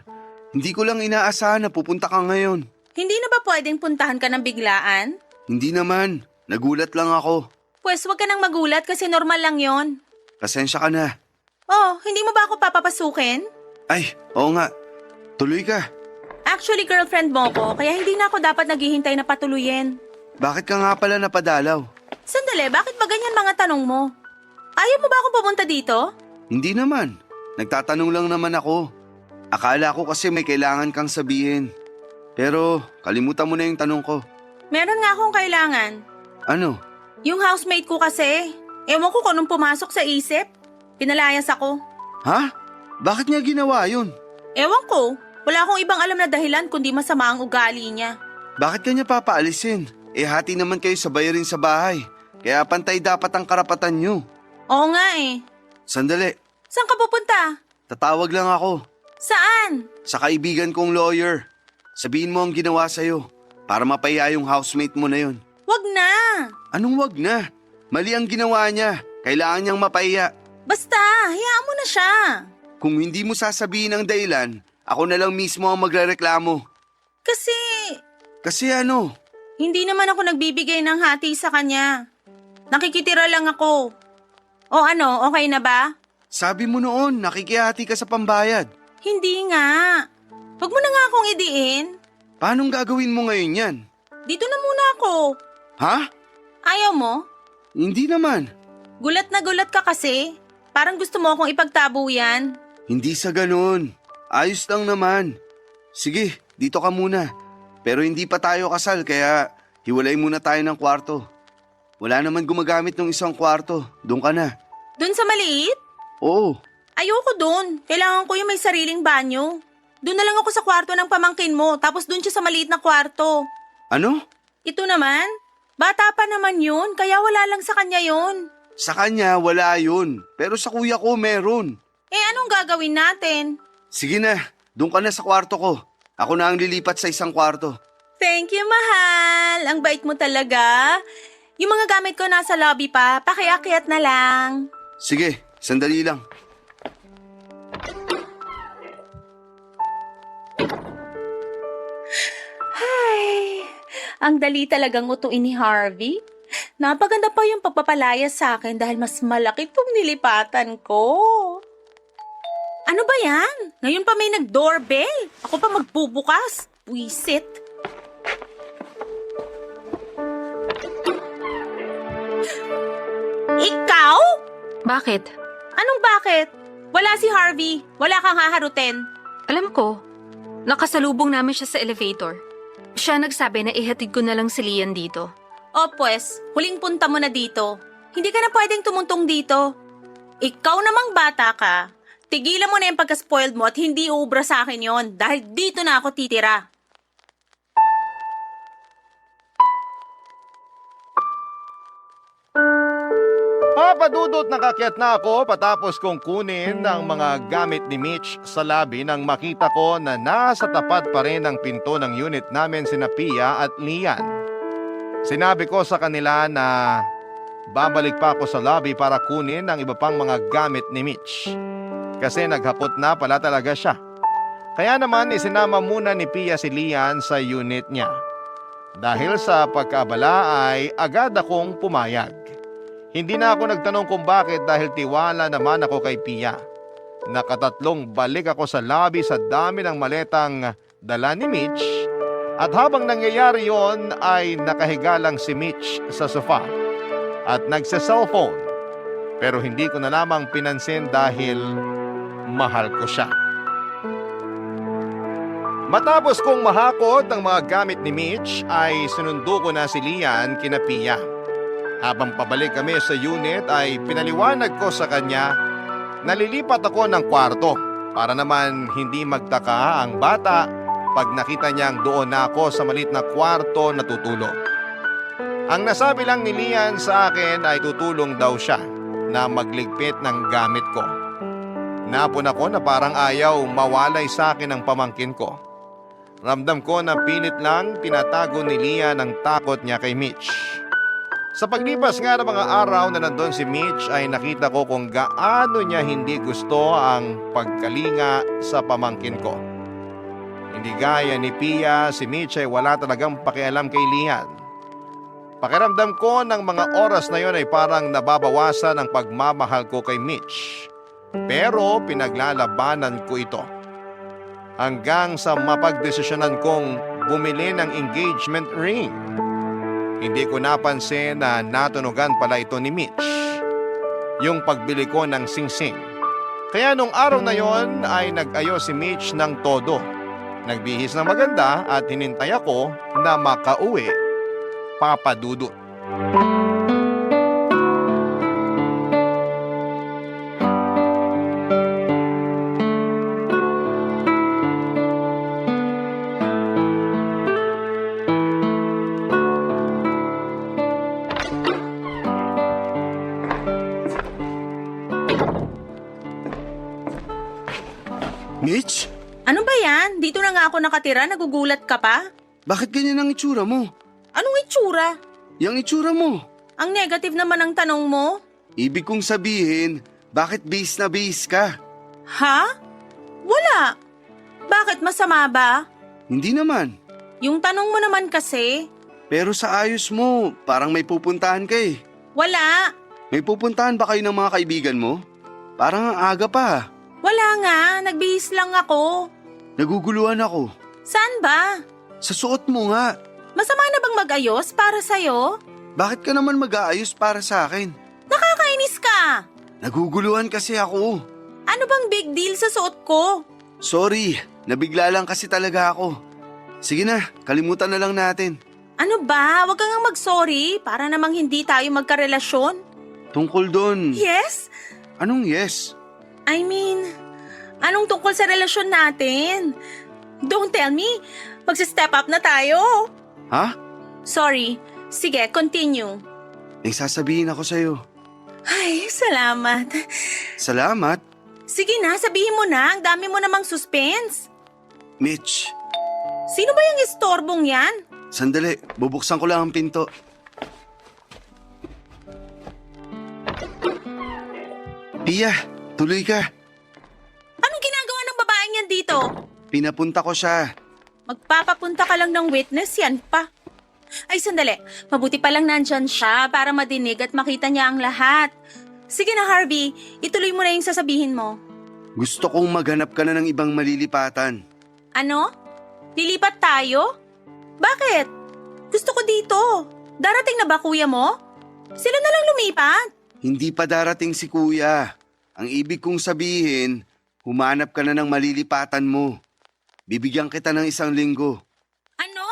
Hindi ko lang inaasahan na pupunta ka ngayon. Hindi na ba pwedeng puntahan ka ng biglaan? Hindi naman. Nagulat lang ako. Pwes wag ka nang magulat kasi normal lang yon. Pasensya ka na. Oh, hindi mo ba ako papapasukin? Ay, oo nga. Tuloy ka. Actually, girlfriend mo ko, kaya hindi na ako dapat naghihintay na patuluyin. Bakit ka nga pala napadalaw? Sandali, bakit ba ganyan mga tanong mo? Ayaw mo ba akong pumunta dito? Hindi naman. Nagtatanong lang naman ako. Akala ko kasi may kailangan kang sabihin. Pero kalimutan mo na yung tanong ko. Meron nga akong kailangan. Ano? Yung housemate ko kasi. Ewan ko kung anong pumasok sa isip. Pinalayas ako. Ha? Bakit niya ginawa yun? Ewan ko. Wala akong ibang alam na dahilan kundi masama ang ugali niya. Bakit ka niya papaalisin? hati naman kayo sa bayarin sa bahay. Kaya pantay dapat ang karapatan nyo. Oo nga eh. Sandali, Saan ka pupunta? tatawag lang ako. Saan? Sa kaibigan kong lawyer. Sabihin mo ang ginawa sa'yo para mapahiya yung housemate mo na yun. Wag na. Anong wag na? Mali ang ginawa niya. Kailangan niyang mapahiya. Basta, hayaan mo na siya. Kung hindi mo sasabihin ang dahilan, ako na lang mismo ang magrereklamo. Kasi, Kasi ano? hindi naman ako nagbibigay ng hati sa kanya. Nakikitira lang ako. O ano, okay na ba? Sabi mo noon, nakikihati ka sa pambayad. Hindi nga. Wag mo na nga akong idiin. Paanong gagawin mo ngayon yan? Dito na muna ako. Ha? Ayaw mo? Hindi naman. Gulat na gulat ka kasi. Parang gusto mo akong ipagtabo yan. Hindi sa ganun. Ayos lang naman. Sige, dito ka muna. Pero hindi pa tayo kasal kaya hiwalay muna tayo ng kwarto. Wala naman gumagamit ng isang kwarto. Doon ka na. Doon sa maliit? Oo. Ayoko doon. Kailangan ko yung may sariling banyo. Doon na lang ako sa kwarto ng pamangkin mo, tapos doon siya sa maliit na kwarto. Ano? Ito naman? Bata pa naman yun, kaya wala lang sa kanya yun. Sa kanya, wala yun. Pero sa kuya ko, meron. Eh anong gagawin natin? Sige na, doon ka na sa kwarto ko. Ako na ang lilipat sa isang kwarto. Thank you, mahal. Ang bait mo talaga. Yung mga gamit ko nasa lobby pa, pakiakyat na lang. Sige, sandali lang. Ay, ang dali talagang utuin ni Harvey. Napaganda pa yung pagpapalaya sa akin dahil mas malaki itong nilipatan ko. Ano ba yan? Ngayon pa may nag-doorbell. Ako pa magbubukas. Wisit. Ikaw? Bakit? Anong bakit? Wala si Harvey. Wala kang haharutin. Alam ko, nakasalubong namin siya sa elevator. Siya nagsabi na ihatid ko na lang si Lian dito. O pues, huling punta mo na dito. Hindi ka na pwedeng tumuntong dito. Ikaw namang bata ka. Tigilan mo na yung pagka-spoiled mo at hindi uubra sa akin yon dahil dito na ako titira. Papadudot nakakyat na ako patapos kong kunin ang mga gamit ni Mitch sa labi nang makita ko na nasa tapat pa rin ang pinto ng unit namin sina Pia at Lian. Sinabi ko sa kanila na babalik pa ako sa lobby para kunin ang iba pang mga gamit ni Mitch. Kasi naghapot na pala talaga siya. Kaya naman isinama muna ni Pia si Lian sa unit niya. Dahil sa pagkaabala ay agad akong pumayag. Hindi na ako nagtanong kung bakit dahil tiwala naman ako kay Pia. Nakatatlong balik ako sa lobby sa dami ng maletang dala ni Mitch at habang nangyayari yon ay nakahiga lang si Mitch sa sofa at nagsa-cellphone. Pero hindi ko na lamang pinansin dahil mahal ko siya. Matapos kong mahakot ang mga gamit ni Mitch ay sinundo ko na si Lian kina Pia. Habang pabalik kami sa unit ay pinaliwanag ko sa kanya na lilipat ako ng kwarto para naman hindi magtaka ang bata pag nakita niyang doon na ako sa maliit na kwarto na tutulog. Ang nasabi lang ni Lian sa akin ay tutulong daw siya na magligpit ng gamit ko. Napon ako na parang ayaw mawalay sa akin ang pamangkin ko. Ramdam ko na pilit lang tinatago ni Lian ang takot niya kay Mitch. Sa paglipas nga ng mga araw na nandun si Mitch ay nakita ko kung gaano niya hindi gusto ang pagkalinga sa pamangkin ko. Hindi gaya ni Pia, si Mitch ay wala talagang pakialam kay Lian. Pakiramdam ko ng mga oras na yon ay parang nababawasan ang pagmamahal ko kay Mitch. Pero pinaglalabanan ko ito. Hanggang sa mapagdesisyonan kong bumili ng engagement ring. Hindi ko napansin na natunugan pala ito ni Mitch. Yung pagbili ko ng singsing. Kaya nung araw na yon ay nag-ayos si Mitch ng todo. Nagbihis ng maganda at hinintay ako na makauwi. Papa Dudut. Mitch, Ano ba yan? Dito na nga ako nakatira, nagugulat ka pa? bakit ganyan ang itsura mo? Anong itsura? Yang itsura mo. Ang negative naman ang tanong mo. Ibig kong sabihin, bakit base na base ka? Ha? Wala. Bakit masama ba? Hindi naman. Yung tanong mo naman kasi, Pero sa ayos mo, parang may pupuntahan ka eh. wala. May pupuntahan ba kayo ng mga kaibigan mo? Parang ang aga pa. Wala nga, nagbihis lang ako. Naguguluhan ako. Saan ba? Sa suot mo nga. Masama na bang mag-ayos para sa'yo? Bakit ka naman mag-aayos para sa akin? Nakakainis ka. Naguguluhan kasi ako. Ano bang big deal sa suot ko? Sorry, nabigla lang kasi talaga ako. Sige na, kalimutan na lang natin. Ano ba? Huwag kang mag-sorry para namang hindi tayo magkarelasyon. Tungkol doon. Yes? Anong yes? I mean, anong tungkol sa relasyon natin? Don't tell me, magsi-step up na tayo. Ha? Sorry. Sige, continue. May sasabihin ako sa'yo. Ay, salamat. Salamat, Sige na, sabihin mo na. Ang dami mo namang suspense. Mitch. Sino ba yung istorbong yan? Sandali, bubuksan ko lang ang pinto. Pia, tuloy ka. Anong ginagawa ng babaeng yan dito? Pinapunta ko siya. Magpapapunta ka lang ng witness, yan pa. Ay, sandali. Mabuti pa lang nandyan siya para madinig at makita niya ang lahat. Sige na, Harvey. Ituloy mo na yung sasabihin mo. Gusto kong maghanap ka na ng ibang malilipatan. Ano? Lilipat tayo? Bakit? Gusto ko dito. Darating na ba kuya mo? Sila na lang lumipat. Hindi pa darating si kuya. Ang ibig kong sabihin, humanap ka na ng malilipatan mo. Bibigyan kita ng 1 linggo. Ano?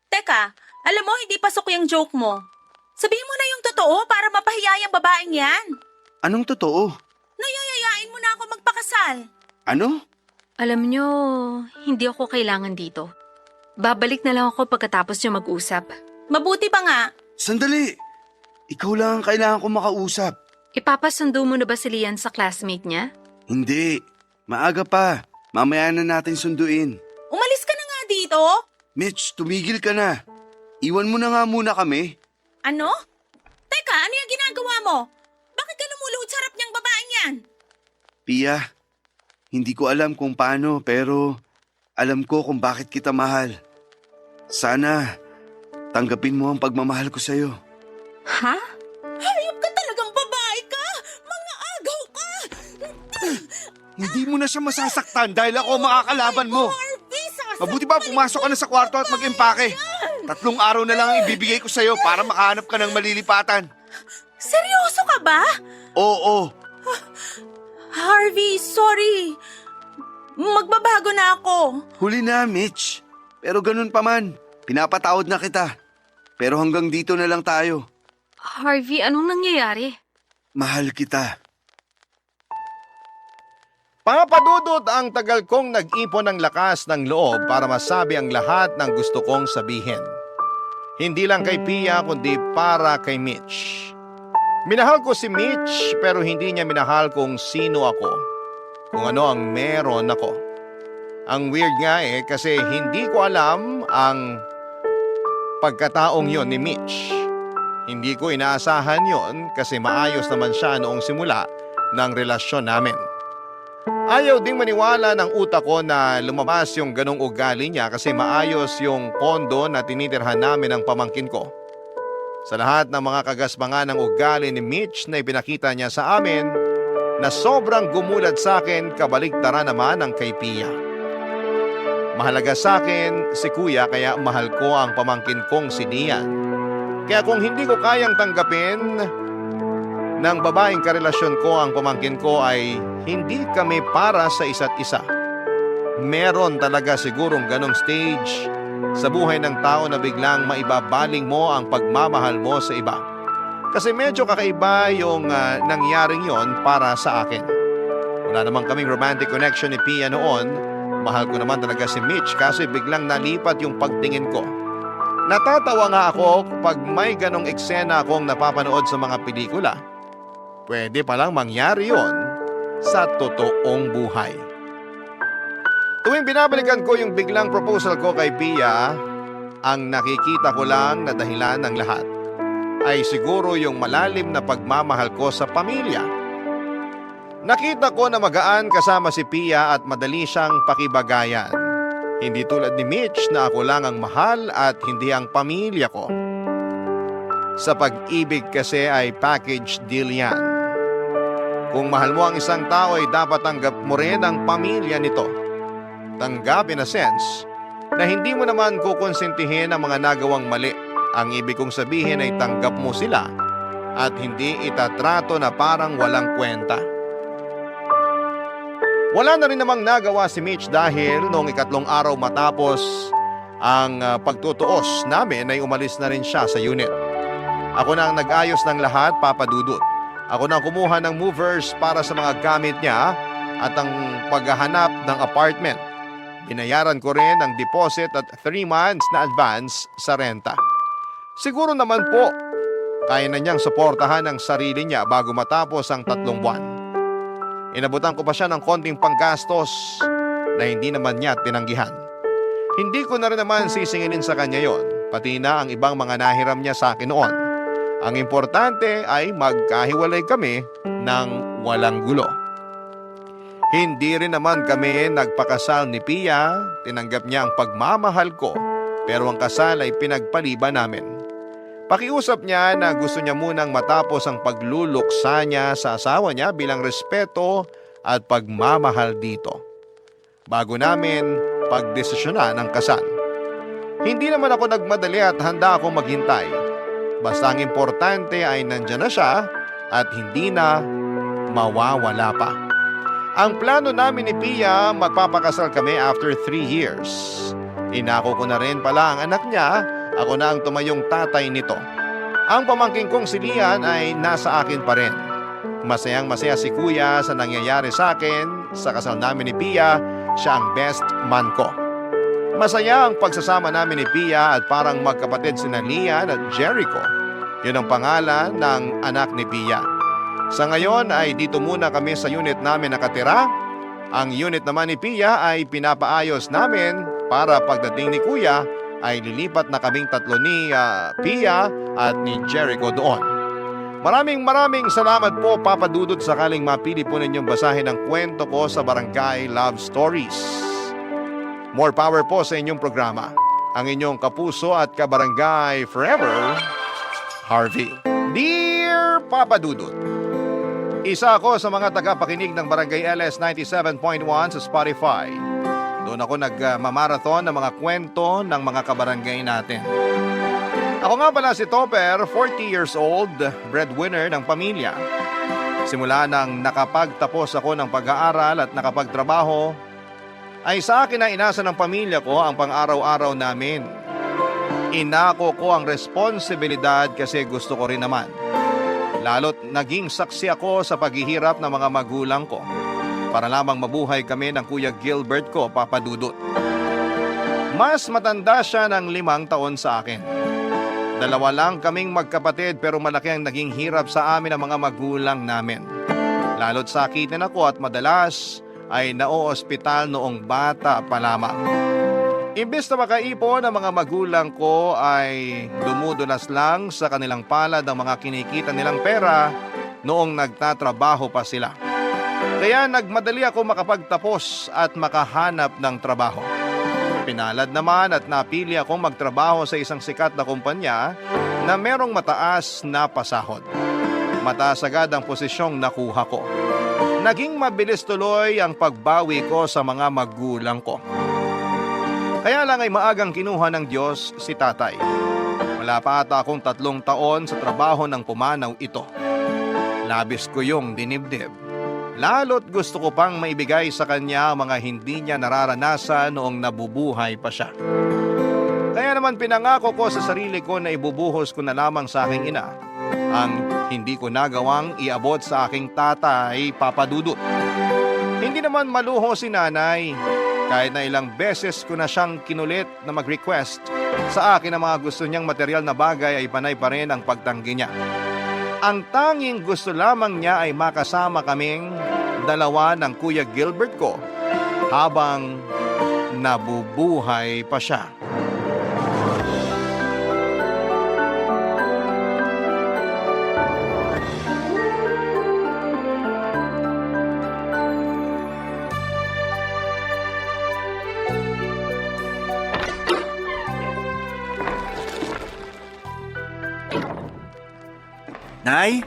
Teka, alam mo hindi pasok yung joke mo. Sabihin mo na yung totoo para mapahiya yung babaeng yan. Anong totoo? Nayayayain mo na ako magpakasal. Ano? Alam nyo, hindi ako kailangan dito. Babalik na lang ako pagkatapos nyo mag-usap. Mabuti pa nga. Sandali! Ikaw lang ang kailangan ko makausap. Ipapasundo mo na ba si Lian sa classmate niya? Hindi. Maaga pa. Mamaya na natin sunduin. Umalis ka na nga dito. Mitch, tumigil ka na. Iwan mo na nga muna kami. Ano? Teka, ano yung ginagawa mo? Bakit ka lumuluhod sa harap niyang babaeng yan? Pia, hindi ko alam kung paano pero alam ko kung bakit kita mahal. Sana tanggapin mo ang pagmamahal ko sa'yo. Ha? Hayop ka talagang babae ka! Mga agaw ka! Hindi mo na siya masasaktan dahil ako makakalaban mo. Harvey, Mabuti pa pumasok ka na sa kwarto at mag-impake. 3 araw na lang ang ibibigay ko sa'yo para makahanap ka ng malilipatan. Seryoso ka ba? Oo, Harvey, sorry. Magbabago na ako. huli na Mitch. Pero ganun pa man, pinapatawad na kita. Pero hanggang dito na lang tayo. Harvey, anong nangyayari? Mahal kita. Papadudod ang tagal kong nag-ipon ng lakas ng loob para masabi ang lahat ng gusto kong sabihin. Hindi lang kay Pia kundi para kay Mitch. Minahal ko si Mitch pero hindi niya minahal kung sino ako. Kung ano ang meron ako. Ang weird nga kasi hindi ko alam ang pagkataong yon ni Mitch. Hindi ko inaasahan yon kasi maayos naman siya noong simula ng relasyon namin. Ayaw ding maniwala ng utak ko na lumabas yung ganong ugali niya kasi maayos yung kondo na tinitirhan namin ng pamangkin ko. Sa lahat ng mga kagasbangan ng ugali ni Mitch na ipinakita niya sa amin na sobrang gumulat sa akin kabaligtaran naman ng kay Pia. Mahalaga sa akin si Kuya kaya mahal ko ang pamangkin kong si Lian. Kaya kung hindi ko kayang tanggapin ng babaeng karelasyon ko ang pamangkin ko ay hindi kami para sa isa't isa. Meron talaga sigurong ganong stage sa buhay ng tao na biglang maibabaling mo ang pagmamahal mo sa iba. Kasi medyo kakaiba yung nangyaring yon para sa akin. Wala naman kaming romantic connection ni Pia noon. Mahal ko naman talaga si Mitch kasi biglang nalipat yung pagtingin ko. Natatawa nga ako kapag may ganong eksena akong napapanood sa mga pelikula. Pwede palang mangyari yon sa totoong buhay. Tuwing binabalikan ko yung biglang proposal ko kay Pia, ang nakikita ko lang na dahilan ng lahat ay siguro yung malalim na pagmamahal ko sa pamilya. Nakita ko na magaan kasama si Pia at madali siyang pakibagayan. Hindi tulad ni Mitch na ako lang ang mahal at hindi ang pamilya ko. Sa pag-ibig kasi ay package deal yan. Kung mahal mo ang isang tao ay dapat tanggap mo rin ang pamilya nito. Tanggap in a sense na hindi mo naman kukonsentihin ang mga nagawang mali. Ang ibig kong sabihin ay tanggap mo sila at hindi itatrato na parang walang kwenta. Wala na rin namang nagawa si Mitch dahil noong 3 araw matapos ang pagtutuos namin ay umalis na rin siya sa unit. Ako na ang nag-ayos ng lahat, Papa Dudut. Ako na ang kumuha ng movers para sa mga gamit niya at ang paghahanap ng apartment. Binayaran ko rin ang deposit at 3 months na advance sa renta. Siguro naman po, kaya na niyang suportahan ang sarili niya bago matapos ang 3 buwan. Inabutan ko pa siya ng konting panggastos na hindi naman niya tinanggihan. Hindi ko na rin naman sisingilin sa kanya yon, pati na ang ibang mga nahiram niya sa akin noon. Ang importante ay magkahiwalay kami ng walang gulo. Hindi rin naman kami nagpakasal ni Pia, tinanggap niya ang pagmamahal ko, pero ang kasal ay pinagpaliban namin. Pakiusap niya na gusto niya munang matapos ang pagluluksa niya sa asawa niya bilang respeto at pagmamahal dito, bago namin pagdesisyonan ang kasal. Hindi naman ako nagmadali at handa akong maghintay. Basta ang importante ay nandyan na siya at hindi na mawawala pa. Ang plano namin ni Pia, magpapakasal kami after 3 years. Inako ko na rin pala ang anak niya. Ako na ang tumayong tatay nito. Ang pamangking kong si Lian ay nasa akin pa rin. Masayang masaya si Kuya sa nangyayari sa akin. Sa kasal namin ni Pia, siya ang best man ko. Masaya ang pagsasama namin ni Pia at parang magkapatid sina Lian at Jericho. Yun ang pangalan ng anak ni Pia. Sa ngayon ay dito muna kami sa unit namin nakatira. Ang unit naman ni Pia ay pinapaayos namin para pagdating ni Kuya ay lilipat na kaming 3 ni Pia at ni Jericho doon. Maraming salamat po, Papa Dudut, sakaling mapili po ninyong basahin ang kwento ko sa Barangay Love Stories. More power po sa inyong programa. Ang inyong kapuso at kabarangay forever, Harvey. Dear Papa Dudut, isa ako sa mga tagapakinig ng Barangay LS 97.1 sa Spotify. Doon ako nagmamarathon ng mga kwento ng mga kabarangay natin. Ako nga pala si Topper, 40 years old, breadwinner ng pamilya. Simula nang nakapagtapos ako ng pag-aaral at nakapagtrabaho, ay sa akin na inasa ng pamilya ko ang pang-araw-araw namin. Inako ko ang responsibilidad kasi gusto ko rin naman. Lalo't naging saksi ako sa paghihirap ng mga magulang ko. Para lamang mabuhay kami ng Kuya Gilbert ko, Papa Dudut. Mas matanda siya ng 5 taon sa akin. 2 lang kaming magkapatid pero malaki ang naging hirap sa amin ng mga magulang namin. Lalo't sakitin ako at madalas ay naoospital noong bata pa lamang. Imbes na makaipon ang mga magulang ko ay dumudulas lang sa kanilang palad ang mga kinikita nilang pera noong nagtatrabaho pa sila. Kaya nagmadali ako makapagtapos at makahanap ng trabaho. Pinalad naman at napili akong magtrabaho sa isang sikat na kumpanya na merong mataas na pasahod. Mataas agad ang posisyong nakuha ko. Naging mabilis tuloy ang pagbawi ko sa mga magulang ko. Kaya lang ay maagang kinuha ng Diyos si tatay. Wala pa ata akong 3 taon sa trabaho ng pumanaw ito. Labis ko yung dinibdib. Lalo't gusto ko pang maibigay sa kanya ang mga hindi niya nararanasan noong nabubuhay pa siya. Kaya naman pinangako ko sa sarili ko na ibubuhos ko na lamang sa aking ina ang hindi ko nagawang iabot sa aking tatay, Papa Dudut. Hindi naman maluho si nanay. Kahit na ilang beses ko na siyang kinulit na mag-request sa akin ang mga gusto niyang material na bagay ay panay pa rin ang pagtanggi niya. Ang tanging gusto lamang niya ay makasama kaming 2 ng Kuya Gilbert ko habang nabubuhay pa siya. Nay,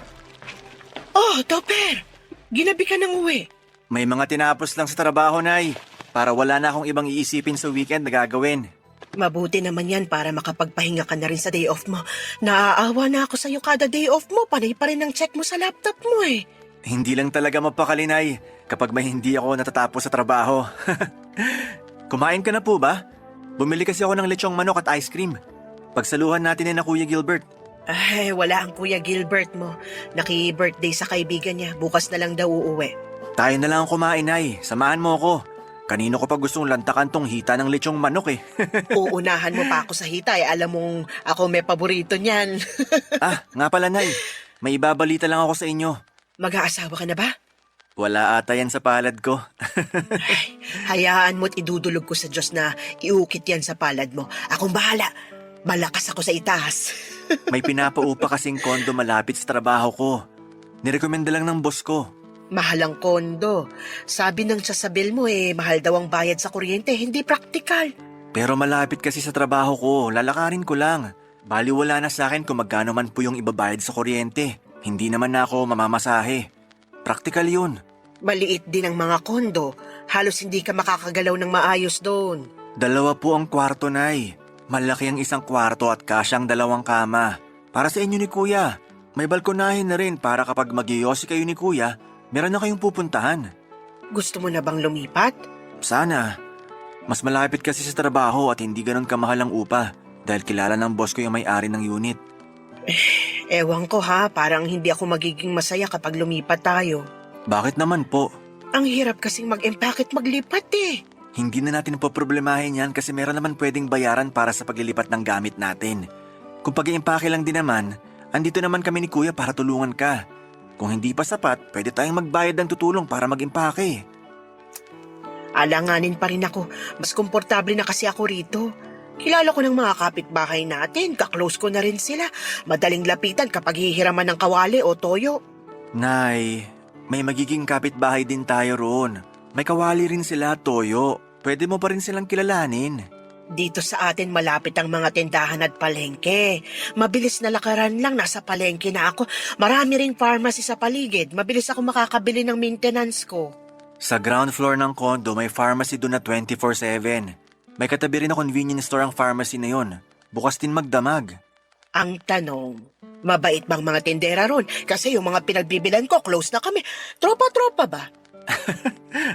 Oh, Topper! Ginabi ka ng uwi. may mga tinapos lang sa trabaho, Nay. Para wala na akong ibang iisipin sa weekend na gagawin. Mabuti naman yan para makapagpahinga ka na rin sa day off mo. Naaawa na ako sa'yo kada day off mo. Panay pa rin ang check mo sa laptop mo eh. Hindi lang talaga mapakali, Nay, kapag may hindi ako natatapos sa trabaho. Kumain ka na po ba? Bumili kasi ako ng lechong manok at ice cream. Pagsaluhan natin na Kuya Gilbert. Ay, wala ang Kuya Gilbert mo. Naki-birthday sa kaibigan niya. Bukas na lang daw uuwi. Tayo na lang ang kumain, Nay. Samahan mo ako. Kanino ko pa gustong lantakan tong hita ng lechong manok eh. Uunahan mo pa ako sa hita eh. Alam mong ako may paborito niyan. Nga pala, Nay. May ibabalita lang ako sa inyo. Mag-aasawa ka na ba? Wala ata yan sa palad ko. Ay, hayaan mo't idudulog ko sa Diyos na iukit yan sa palad mo. Akong bahala. Malakas ako sa itaas. May pinapaupa kasing kondo malapit sa trabaho ko. Nirekomenda lang ng boss ko. Mahal ang kondo. Sabi ng sasabil mo mahal daw ang bayad sa kuryente. Hindi praktikal. Pero malapit kasi sa trabaho ko, lalakarin ko lang. Baliwala na sa akin kung magkano man po yung ibabayad sa kuryente. Hindi naman na ako mamamasahe. Praktikal yun. Maliit din ang mga kondo. Halos hindi ka makakagalaw ng maayos doon. 2 po ang kwarto, Nay. Malaki ang isang kwarto at kasyang 2 kama. Para sa inyo ni Kuya. May balkonahin na rin para kapag mag-iyosi kayo ni Kuya, meron na kayong pupuntahan. Gusto mo na bang lumipat? Sana. Mas malapit kasi sa trabaho at hindi ganun kamahal ang upa dahil kilala ng boss ko yung may-ari ng unit. Ewan ko ha, parang hindi ako magiging masaya kapag lumipat tayo. Bakit naman po? Ang hirap kasing mag-empake at maglipat eh. Hindi na natin problemahin yan kasi meron naman pwedeng bayaran para sa paglilipat ng gamit natin. Kung pag-iimpake lang din naman, andito naman kami ni Kuya para tulungan ka. Kung hindi pa sapat, pwede tayong magbayad ng tutulong para mag-impake. Alanganin pa rin ako. Mas komportable na kasi ako rito. Kilala ko ng mga kapitbahay natin. Kaklose ko na rin sila. Madaling lapitan kapag hihiraman ng kawali o toyo. Nay, may magiging kapitbahay din tayo roon. May kawali rin sila, toyo. Pwede mo pa rin silang kilalanin. Dito sa atin malapit ang mga tindahan at palengke. Mabilis na lakaran lang, nasa palengke na ako. Marami ring pharmacy sa paligid. Mabilis ako makakabili ng maintenance ko. Sa ground floor ng condo, may pharmacy doon na 24/7. May katabi rin na convenience store ang pharmacy na yon. Bukas din magdamag. Ang tanong, mabait bang mga tindera ron? Kasi yung mga pinagbibilan ko, close na kami. Tropa-tropa ba?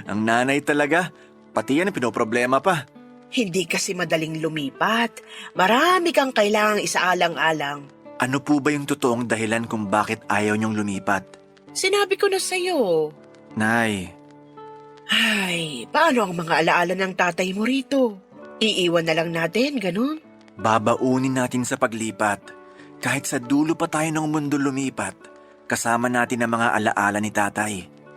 Ang nanay talaga. Pati yan pinoproblema pa. Hindi kasi madaling lumipat. Marami kang kailangang isaalang-alang. Ano po ba yung totoong dahilan kung bakit ayaw niyong lumipat? Sinabi ko na sa'yo. Nay, Ay, paano ang mga alaala ng tatay mo rito? Iiwan na lang natin, ganun? babaunin natin sa paglipat. Kahit sa dulo pa tayo ng mundo lumipat, kasama natin ang mga alaala ni tatay.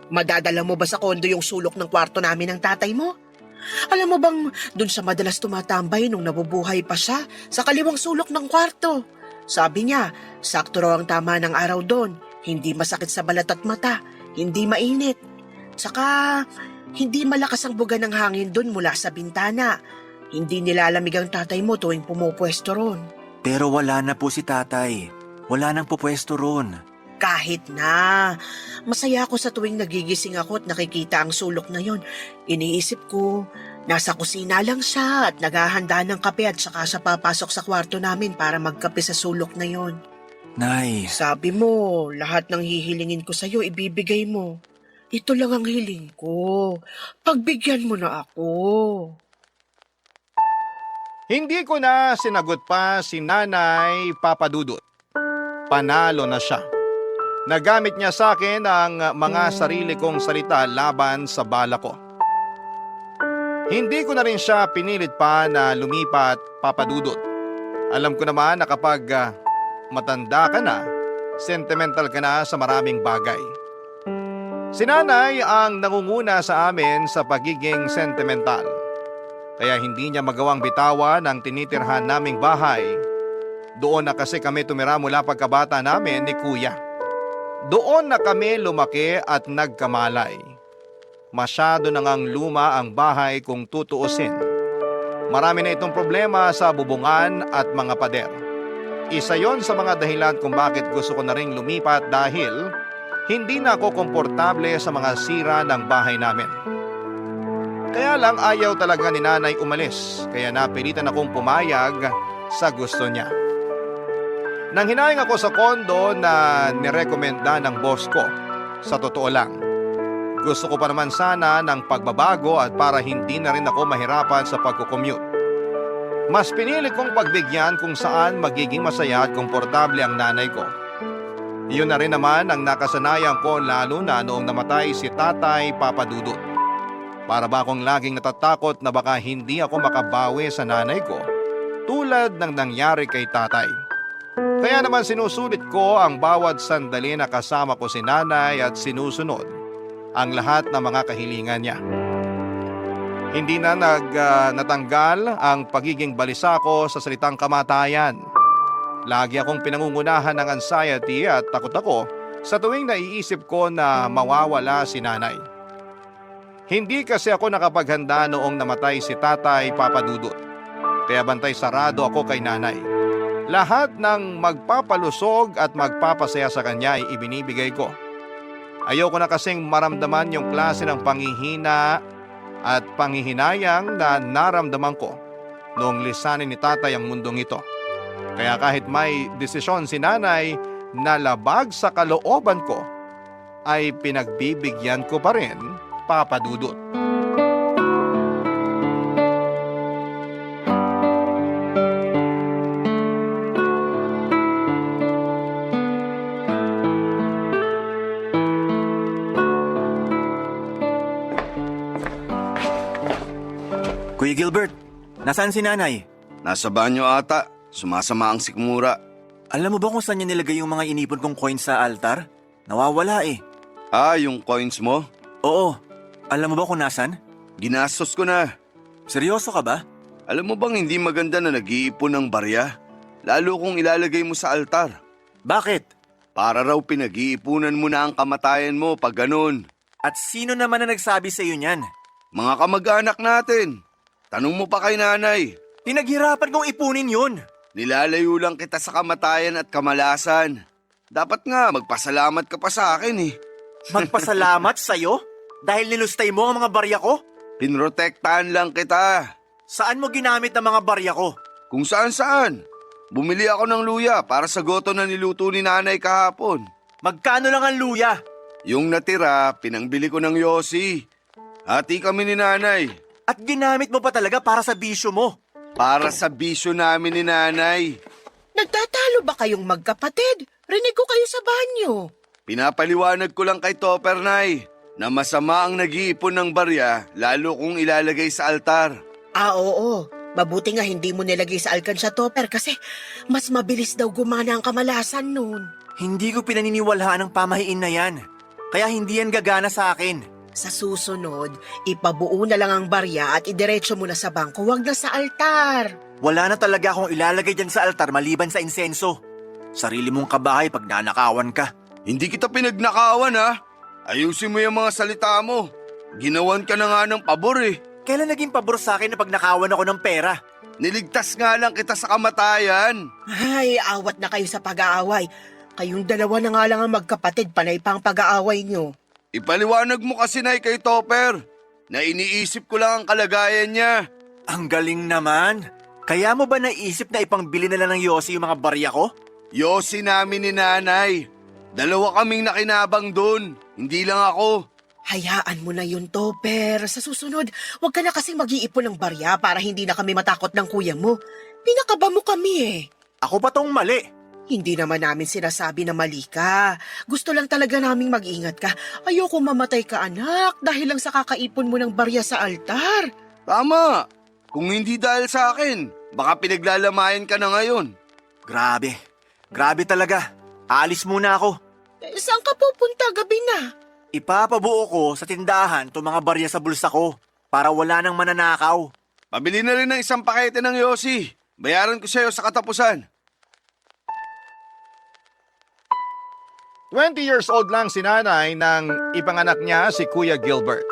Madadala mo ba sa kondo yung sulok ng kwarto namin ng tatay mo? Alam mo bang dun sa madalas tumatambay nung nabubuhay pa siya sa kaliwang sulok ng kwarto? Sabi niya, sakto raw ang tama ng araw doon. Hindi masakit sa balat at mata, hindi mainit. Saka, hindi malakas ang buga ng hangin doon mula sa bintana. Hindi nilalamig ang tatay mo tuwing pumupwesto ron. Pero wala na po si tatay. Wala nang pupwesto ron. Kahit na. Masaya ako sa tuwing nagigising ako at nakikita ang sulok na yon. Iniisip ko, nasa kusina lang siya at naghahanda ng kape at saka siya papasok sa kwarto namin para magkape sa sulok na yon. Nay, Sabi mo, lahat ng hihilingin ko sa'yo ibibigay mo. Ito lang ang hiling ko. Pagbigyan mo na ako. Hindi ko na sinagot pa si Nanay Papadudut. Panalo na siya. Nagamit niya sa akin ang mga sarili kong salita laban sa bala ko. Hindi ko na rin siya pinilit pa na lumipat, Papadudut. Alam ko naman na kapag matanda ka na, sentimental ka na sa maraming bagay. Si Nanay ang nangunguna sa amin sa pagiging sentimental. Kaya hindi niya magawang bitawan ang tinitirhan naming bahay. Doon na kasi kami tumira mula pagkabata namin ni Kuya. Doon na kami lumaki at nagkamalay. Masyado na ngang luma ang bahay kung tutuusin. Marami na itong problema sa bubungan at mga pader. Isa yon sa mga dahilan kung bakit gusto ko na ring lumipat dahil hindi na ako komportable sa mga sira ng bahay namin. Kaya lang ayaw talaga ni nanay umalis, kaya napilitan akong pumayag sa gusto niya. Nang hinayang ako sa kondo na nirekomenda ng boss ko, sa totoo lang, gusto ko pa naman sana ng pagbabago at para hindi na rin ako mahirapan sa pagkukommute. Mas pinili kong pagbigyan kung saan magiging masaya at komportable ang nanay ko. Iyon na rin naman ang nakasanayan ko lalo na noong namatay si Tatay Papa Dudut. Para ba akong laging natatakot na baka hindi ako makabawi sa nanay ko tulad ng nangyari kay tatay. Kaya naman sinusulit ko ang bawat sandali na kasama ko si nanay at sinusunod ang lahat ng mga kahilingan niya. Hindi na natanggal ang pagiging balisa ko sa salitang kamatayan. Lagi akong pinangungunahan ng anxiety at takot ako sa tuwing naiisip ko na mawawala si nanay. Hindi kasi ako nakapaghanda noong namatay si Tatay Papa Dudut. Kaya bantay sarado ako kay nanay. Lahat ng magpapalusog at magpapasaya sa kanya ay ibinibigay ko. Ayoko na kasing maramdaman yung klase ng panghihina at panghihinayang na naramdaman ko noong lisanin ni tatay ang mundong ito. Kaya kahit may desisyon si nanay na labag sa kalooban ko, ay pinagbibigyan ko pa rin, Papa Dudut. Kuya Gilbert, nasaan si nanay? Nasa banyo ata. Sumasama ang sikmura. Alam mo ba kung saan niya nilagay yung mga inipon kong coins sa altar? Nawawala eh. Ah, yung coins mo? Oo. Alam mo ba kung nasan? Ginastos ko na. Seryoso ka ba? Alam mo bang hindi maganda na nag-iipon ng barya? Lalo kung ilalagay mo sa altar. Bakit? Para raw pinag-iipunan mo na ang kamatayan mo pag ganun. At sino naman na nagsabi sa iyo niyan? Mga kamag-anak natin. Tanong mo pa kay nanay. Pinaghirapan kong ipunin yun. Nilalayo lang kita sa kamatayan at kamalasan. Dapat nga magpasalamat ka pa sa akin eh. Magpasalamat sa'yo? Dahil nilustay mo ang mga barya ko? Pinrotektahan lang kita. Saan mo ginamit ang mga barya ko? Kung saan-saan. Bumili ako ng luya para sa goto na niluto ni nanay kahapon. Magkano lang ang luya? Yung natira, pinangbili ko ng yosi. Hati kami ni nanay. At ginamit mo pa talaga para sa bisyo mo. Para sa bisyo namin ni nanay. Nagtatalo ba kayong magkapatid? Rinig ko kayo sa banyo. Pinapaliwanag ko lang kay Topper, Nay, na masama ang nag-iipon ng barya lalo kung ilalagay sa altar. Ah, oo. Mabuti nga hindi mo nilagay sa alkansya, Topper, kasi mas mabilis daw gumana ang kamalasan nun. Hindi ko pinaniniwalaan ang pamahiin na yan. Kaya hindi yan gagana sa akin. Sa susunod, ipabuo na lang ang barya at idiretso mo na sa bangko, wag na sa altar. Wala na talaga akong ilalagay dyan sa altar maliban sa insenso. Sarili mong kabahay pag nanakawan ka. Hindi kita pinagnakawan, ha? Ayusin mo yung mga salita mo. Ginawan ka na nga ng pabor eh. Kailan naging pabor sa akin na pag nakawan ako ng pera? Niligtas nga lang kita sa kamatayan. Ay, awat na kayo sa pag-aaway. Kayong dalawa na nga lang ang magkapatid, panay pang pag-aaway nyo. Ipaliwanag mo kasi, Nay, kay Topper na iniisip ko lang ang kalagayan niya. Ang galing naman. Kaya mo ba naisip na ipangbili na lang ng yosi yung mga barya ko? Yosi namin ni nanay. Dalawa kaming nakinabang doon. Hindi lang ako. Hayaan mo na yun, Topper. Sa susunod, wag ka na kasing mag-iipon ng barya para hindi na kami matakot ng kuya mo. Pinakaba mo kami eh. Ako pa tong mali. Hindi naman namin sinasabi na mali ka. Gusto lang talaga naming mag-ingat ka. Ayoko mamatay ka, anak, dahil lang sa kakaipon mo ng barya sa altar. Tama. Kung hindi dahil sa akin, baka pinaglalamayan ka na ngayon. Grabe. Grabe talaga. Aalis muna ako. Saan ka pupunta gabi na? Ipapabuo ko sa tindahan itong mga barya sa bulsa ko para wala nang mananakaw. Pabili na rin ng isang pakete ng Yossi. Bayaran ko sa'yo sa katapusan. 20 years old lang si nanay nang ipanganak niya si Kuya Gilbert.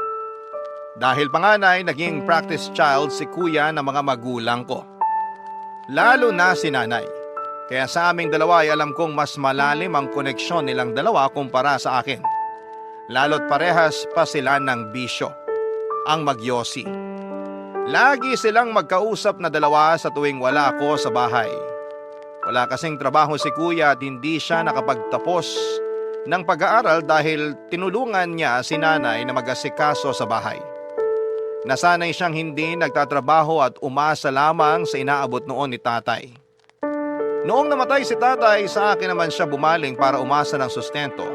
Dahil panganay, naging practice child si kuya ng mga magulang ko. Lalo na si nanay. Kaya sa aming dalawa ay alam kong mas malalim ang koneksyon nilang dalawa kumpara sa akin. Lalo't parehas pa sila ng bisyo, ang magyosi. Lagi silang magkausap na dalawa sa tuwing wala ako sa bahay. Wala kasing trabaho si kuya at hindi siya nakapagtapos ng pag-aaral dahil tinulungan niya si nanay na mag-asikaso sa bahay. Nasanay siyang hindi nagtatrabaho at umasa lamang sa inaabot noon ni tatay. Noong namatay si tatay, sa akin naman siya bumaling para umasa ng sustento.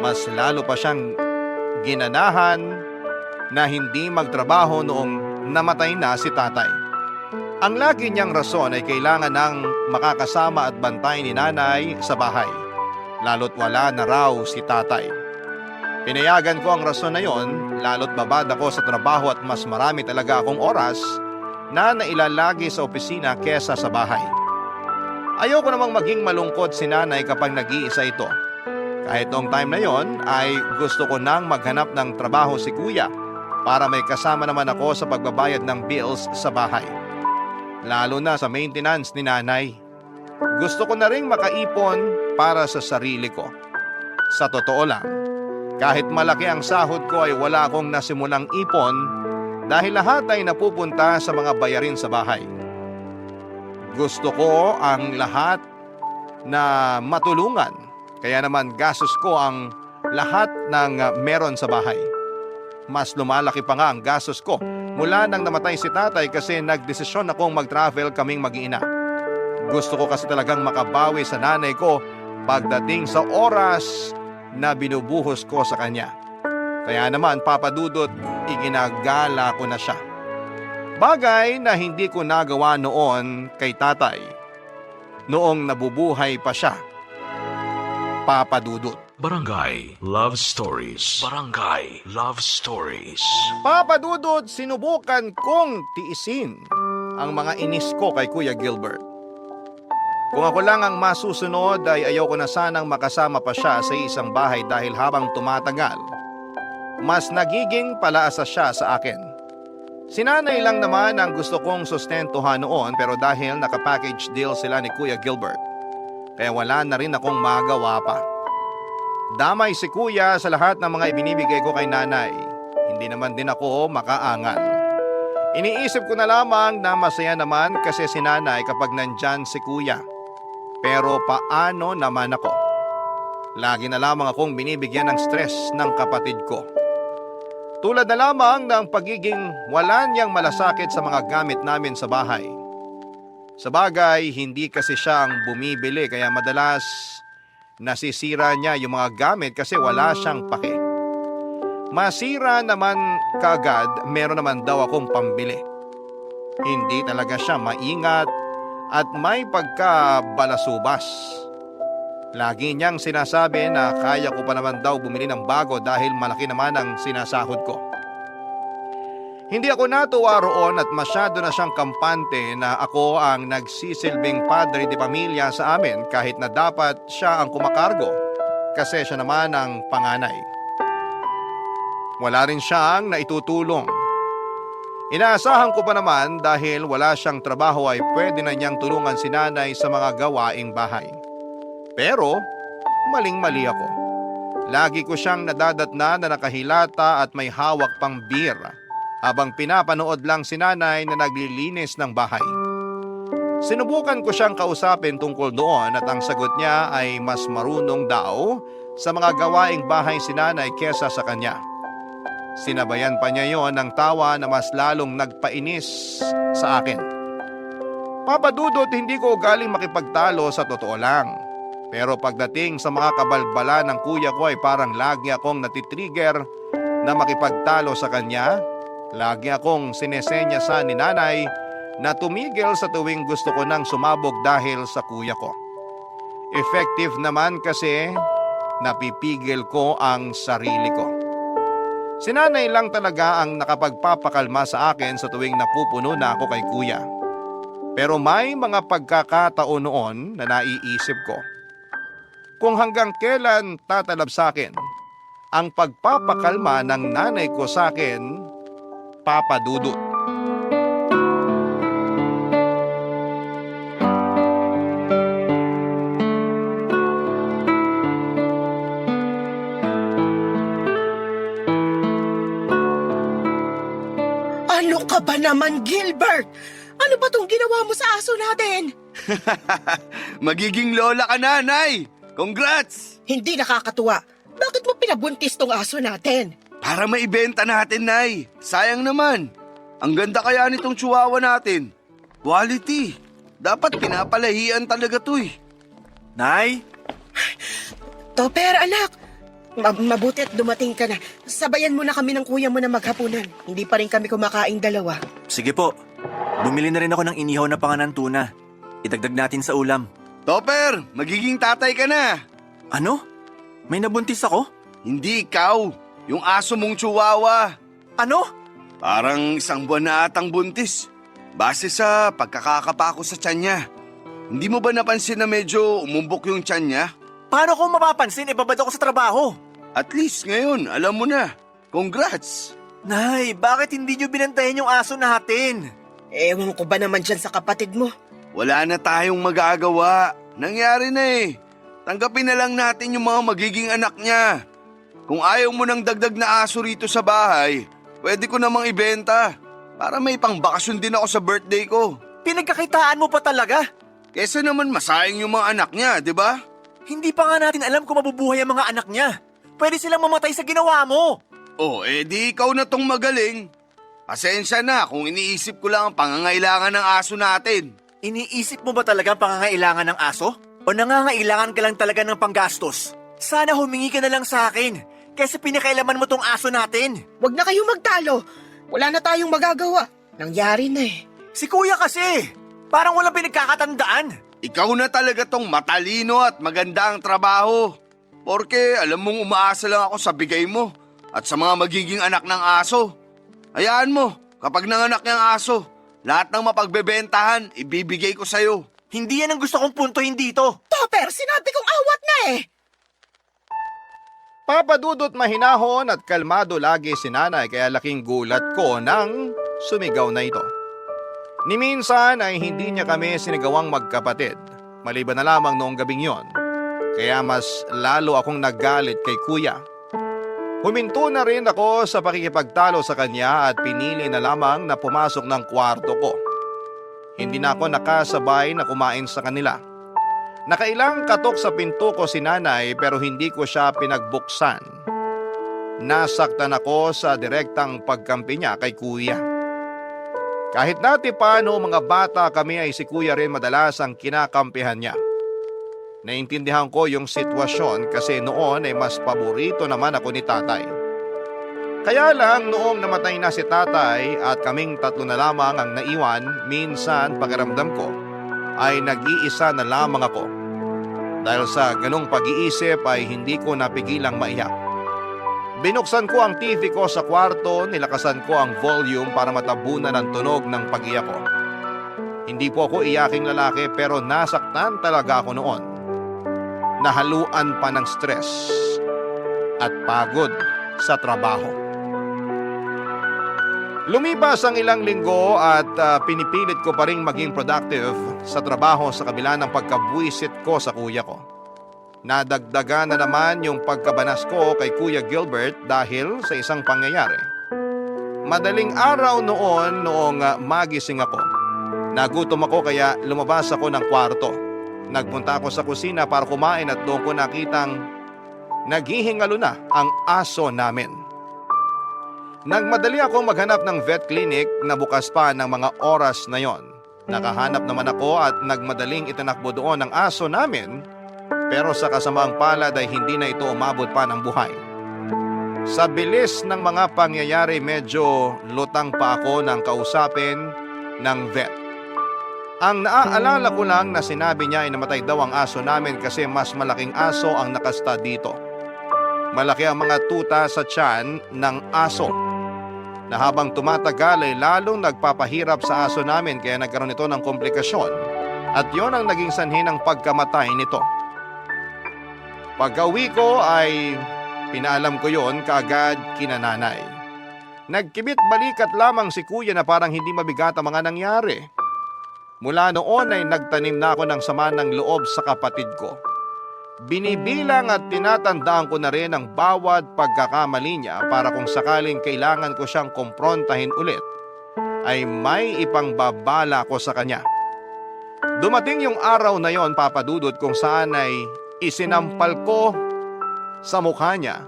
Mas lalo pa siyang ginanahan na hindi magtrabaho noong namatay na si tatay. Ang lagi niyang rason ay kailangan ng makakasama at bantay ni nanay sa bahay. Lalo't wala na raw si tatay. Pinayagan ko ang rason na yon, lalo't babad ako sa trabaho at mas marami talaga akong oras na nailalagi sa opisina kesa sa bahay. Ayoko namang maging malungkot si nanay kapag nag-iisa ito. Kahit noong time na yon ay gusto ko nang maghanap ng trabaho si kuya para may kasama naman ako sa pagbabayad ng bills sa bahay. Lalo na sa maintenance ni nanay. Gusto ko na ring makaipon para sa sarili ko. Sa totoo lang, kahit malaki ang sahod ko ay wala akong nasimulang ipon dahil lahat ay napupunta sa mga bayarin sa bahay. Gusto ko ang lahat na matulungan, kaya naman gastos ko ang lahat ng meron sa bahay. Mas lumalaki pa nga ang gastos ko mula nang namatay si tatay kasi nagdesisyon akong mag-travel kaming mag-iina. Gusto ko kasi talagang makabawi sa nanay ko pagdating sa oras na binubuhos ko sa kanya. Kaya naman, Papa Dudut, iginagala ko na siya. Bagay na hindi ko nagawa noon kay tatay noong nabubuhay pa siya. Papa Dudut. Barangay Love Stories. Barangay Love Stories. Papa Dudut, sinubukan kong tiisin ang mga inis ko kay Kuya Gilbert. Kung ako lang ang masusunod ay ayoko na sanang makasama pa siya sa isang bahay dahil habang tumatagal, mas nagiging palaasa siya sa akin. Sinanay lang naman ang gusto kong sustentuhan noon pero dahil naka-package deal sila ni Kuya Gilbert, kaya wala na rin akong magawa pa. Damay si Kuya sa lahat ng mga ibinibigay ko kay nanay. Hindi naman din ako makaangal. Iniisip ko na lamang na masaya naman kasi si nanay kapag nandyan si Kuya. Pero paano naman ako? Lagi na lamang akong binibigyan ng stress ng kapatid ko. Tulad na lamang ng pagiging wala niyang malasakit sa mga gamit namin sa bahay. Sa bagay, hindi kasi siya ang bumibili kaya madalas nasisira niya yung mga gamit kasi wala siyang pake. Masira naman kaagad, meron naman daw akong pambili. Hindi talaga siya maingat at may pagkabalasubas. Lagi niyang sinasabi na kaya ko pa naman daw bumili ng bago dahil malaki naman ang sinasahod ko. Hindi ako natuwa roon at masyado na siyang kampante na ako ang nagsisilbing padre de pamilya sa amin kahit na dapat siya ang kumakargo kasi siya naman ang panganay. Wala rin siyang naitutulong. Inaasahan ko pa naman dahil wala siyang trabaho ay pwede na niyang tulungan si nanay sa mga gawaing bahay. Pero maling-mali ako. Lagi ko siyang nadadatna na nakahilata at may hawak pang beer habang pinapanood lang si nanay na naglilinis ng bahay. Sinubukan ko siyang kausapin tungkol doon at ang sagot niya ay mas marunong daw sa mga gawaing bahay si nanay kesa sa kanya. Sinabayan pa niya yon ng tawa na mas lalong nagpainis sa akin. Papa Dudut, hindi ko galing makipagtalo sa totoo lang. Pero pagdating sa mga kabalbala ng kuya ko ay parang lagi akong natitrigger na makipagtalo sa kanya. Lagi akong sinesenya sa ni nanay na tumigil sa tuwing gusto ko nang sumabog dahil sa kuya ko. Effective naman kasi napipigil ko ang sarili ko. Si nanay lang talaga ang nakapagpapakalma sa akin sa tuwing napupuno na ako kay kuya. Pero may mga pagkakataon noon na naiisip ko kung hanggang kailan tatalab sa akin ang pagpapakalma ng nanay ko sa akin, Papa Dudut. Ano ka ba naman, Gilbert? Ano ba tong ginawa mo sa aso natin? Magiging lola ka na, Nay! Congrats! Hindi nakakatuwa. Bakit mo pinabuntis tong aso natin? Para maibenta natin, Nay. Sayang naman. Ang ganda kaya nitong chihuahua natin. Quality. Dapat pinapalahian talaga to eh. Nay? Topper, anak. Mabuti at dumating ka na. Sabayan mo na kami ng kuya mo na maghapunan. Hindi pa rin kami kumakaing dalawa. Sige po. Bumili na rin ako ng inihaw na panganan tuna. Idagdag natin sa ulam. Topper, magiging tatay ka na. Ano? May nabuntis ako? Hindi ikaw. Yung aso mong chihuahua. Ano? Parang 1 buwan na atang buntis. Base sa pagkakakapa ko sa tiyan niya. Hindi mo ba napansin na medyo umumbok yung tiyan niya? Paano ko mapapansin? Ibabad ako sa trabaho. At least ngayon, alam mo na. Congrats! Nay, bakit hindi nyo binantayan yung aso natin? Ewan ko ba naman dyan sa kapatid mo? Wala na tayong magagawa. Nangyari na eh. Tanggapin na lang natin yung mga magiging anak niya. Kung ayaw mo ng dagdag na aso rito sa bahay, pwede ko namang ibenta. Para may pangbakasyon din ako sa birthday ko. Pinagkakitaan mo pa talaga? Kesa naman masayang yung mga anak niya, di ba? Hindi pa nga natin alam kung mabubuhay ang mga anak niya. Pwede silang mamatay sa ginawa mo. Oh, di ikaw na tong magaling. Pasensya na kung iniisip ko lang ang pangangailangan ng aso natin. Iniisip mo ba talaga ang pangangailangan ng aso? O nangangailangan ka lang talaga ng panggastos? Sana humingi ka na lang sa akin, kaysa pinakailaman mo tong aso natin. Huwag na kayong magtalo. Wala na tayong magagawa. Nangyari na eh. Si kuya kasi, parang walang pinagkakatandaan. Ikaw na talaga tong matalino at maganda ang trabaho. Porke alam mong umaasa lang ako sa bigay mo at sa mga magiging anak ng aso. Hayaan mo, kapag nanganak niyang aso, lahat ng mapagbebentahan, ibibigay ko sa'yo. Hindi yan ang gusto kong puntuhin dito. Topper, sinabi kong awat na eh. Papa Dudut mahinahon at kalmado lagi si nanay kaya laking gulat ko nang sumigaw na ito. Ni minsan ay hindi niya kami sinigawang magkapatid, maliban na lamang noong gabing yon. Kaya mas lalo akong naggalit kay kuya. Huminto na rin ako sa pakikipagtalo sa kanya at pinili na lamang na pumasok ng kwarto ko. Hindi na ako nakasabay na kumain sa kanila. Nakailang katok sa pinto ko si nanay pero hindi ko siya pinagbuksan. Nasaktan ako sa direktang pagkampi niya kay kuya. Kahit dati pa noong mga bata kami ay si kuya rin madalas ang kinakampihan niya. Naintindihan ko yung sitwasyon kasi noon ay mas paborito naman ako ni tatay. Kaya lang noong namatay na si tatay at kaming tatlo na lamang ang naiwan, minsan pakiramdam ko ay nag-iisa na lamang ako. Dahil sa ganong pag-iisip ay hindi ko napigilang maiyak. Binuksan ko ang TV ko sa kwarto, nilakasan ko ang volume para matabunan ang tunog ng pag-iyak ko. Hindi po ako iyaking lalaki pero nasaktan talaga ako noon. Nahaluan pa ng stress at pagod sa trabaho. Lumipas ang ilang linggo at pinipilit ko pa ring maging productive sa trabaho sa kabila ng pagkabwisit ko sa kuya ko. Nadagdagan na naman yung pagkabanas ko kay Kuya Gilbert dahil sa isang pangyayari. Madaling araw noong magising ako. Nagutom ako kaya lumabas ako ng kwarto. Nagpunta ako sa kusina para kumain at doon ko nakitang naghihingalo na ang aso namin. Nagmadali ako maghanap ng vet clinic na bukas pa ng mga oras na yon. Nakahanap naman ako at nagmadaling itinakbo doon ang aso namin. Pero sa kasamaang palad ay hindi na ito umabot pa ng buhay. Sa bilis ng mga pangyayari medyo lutang pa ako ng kausapin ng vet. Ang naaalala ko lang na sinabi niya ay namatay daw ang aso namin kasi mas malaking aso ang nakasta dito. Malaki ang mga tuta sa tiyan ng aso na habang tumatagal ay lalong nagpapahirap sa aso namin kaya nagkaroon ito ng komplikasyon at yon ang naging sanhi ng pagkamatay nito. Pagka-uwi ko ay pinaalam ko yon kaagad kina nanay. Nagkibit balikat lamang si kuya na parang hindi mabigat ang mga nangyari. Mula noon ay nagtanim na ako ng sama ng loob sa kapatid ko. Binibilang at tinatandaan ko na rin ang bawat pagkakamali niya para kung sakaling kailangan ko siyang kumprontahin ulit, ay may ipangbabala ko sa kanya. Dumating yung araw na yon, Papa Dudut, kung saan ay isinampal ko sa mukha niya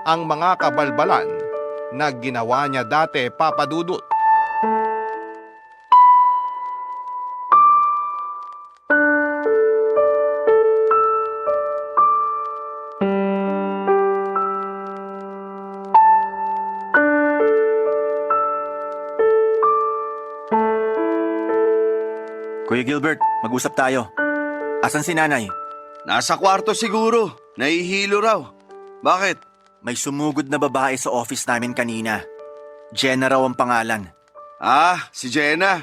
ang mga kabalbalan na ginawa niya dati, Papa Dudut. Kuya Gilbert, mag-usap tayo. Asan si nanay? Nasa kwarto siguro. Nahihilo raw. Bakit? May sumugod na babae sa office namin kanina. Jenna raw ang pangalan. Ah, si Jenna.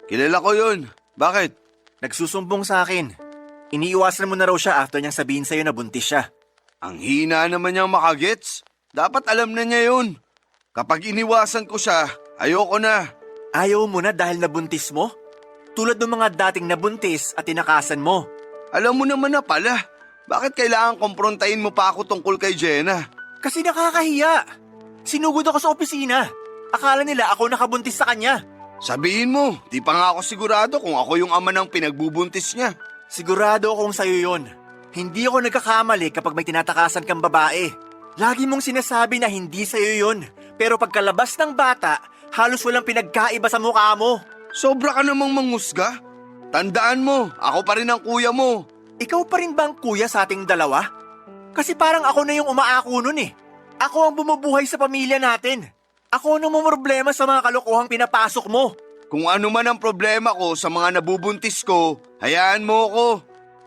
Kilala ko yun. Bakit? Nagsusumbong sa akin. Iniiwasan mo na raw siya after niyang sabihin sa'yo na buntis siya. Ang hina naman niyang makagets. Dapat alam na niya yun. Kapag iniwasan ko siya, ayoko na. Ayaw mo na dahil nabuntis mo? Tulad ng mga dating nabuntis at tinakasan mo. Alam mo naman na pala. Bakit kailangan kumprontahin mo pa ako tungkol kay Jenna? Kasi nakakahiya. Sinugod ako sa opisina. Akala nila ako nakabuntis sa kanya. Sabihin mo, di pa nga ako sigurado kung ako yung ama ng pinagbubuntis niya. Sigurado akong sa'yo yon. Hindi ako nagkakamali kapag may tinatakasan kang babae. Lagi mong sinasabi na hindi sa'yo yon. Pero pagkalabas ng bata, halos walang pinagkaiba sa mukha mo. Sobra ka namang manghusga. Tandaan mo, ako pa rin ang kuya mo. Ikaw pa rin ba ang kuya sa ating dalawa? Kasi parang ako na yung umaako nun eh. Ako ang bumubuhay sa pamilya natin. Ako ang namumroblema sa mga kalokohang pinapasok mo. Kung ano man ang problema ko sa mga nabubuntis ko, hayaan mo ko.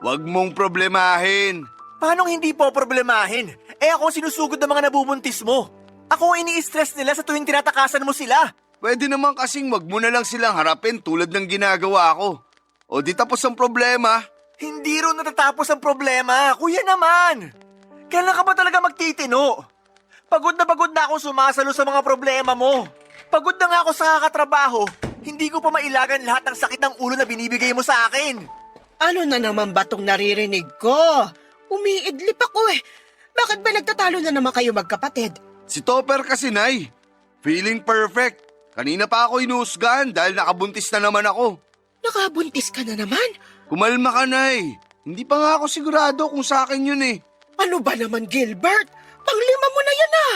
Huwag mong problemahin. Paano hindi po problemahin? Ako ang sinusugod ng mga nabubuntis mo. Ako ang ini-stress nila sa tuwing tinatakasan mo sila. Pwede naman kasing wag mo na lang silang harapin tulad ng ginagawa ko. O di tapos ang problema. Hindi rin natatapos ang problema. Kuya naman. Kailan ka ba talaga magtitino? Pagod na akong sumasalo sa mga problema mo. Pagod na nga ako sa kakatrabaho. Hindi ko pa mailagan lahat ng sakit ng ulo na binibigay mo sa akin. Ano na naman ba tong naririnig ko? Umiidlip ako eh. Bakit ba nagtatalo na naman kayo magkapatid? Si Topper kasi, Nay. Feeling perfect. Kanina pa ako inuusgahan dahil nakabuntis na naman ako. Nakabuntis ka na naman? Kumalma ka, Nay. Hindi pa nga ako sigurado kung sa akin yun eh. Ano ba naman, Gilbert? Panglima mo na yan ah!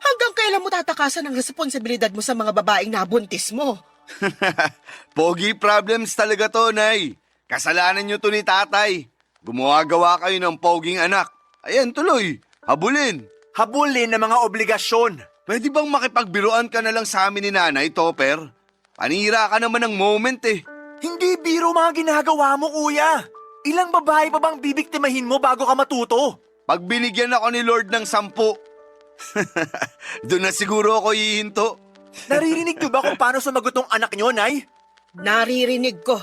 Hanggang kailan mo tatakasan ang responsibilidad mo sa mga babaeng nabuntis mo? Pogi problems talaga to, Nay. Kasalanan nyo to ni tatay. Gumawa-gawa kayo ng poging anak. Ayan, tuloy. Habulin. Habulin ng mga obligasyon. Pwede bang makipagbiruan ka na lang sa amin ni Nanay, Topper? Panira ka naman ng moment eh. Hindi biro mga ginagawa mo, kuya. Ilang babae pa bang bibiktimahin mo bago ka matuto? Pag binigyan ako ni Lord ng 10, doon na siguro ako hihinto. Naririnig niyo ba kung paano sumagot ng anak niyo, Nay? Naririnig ko.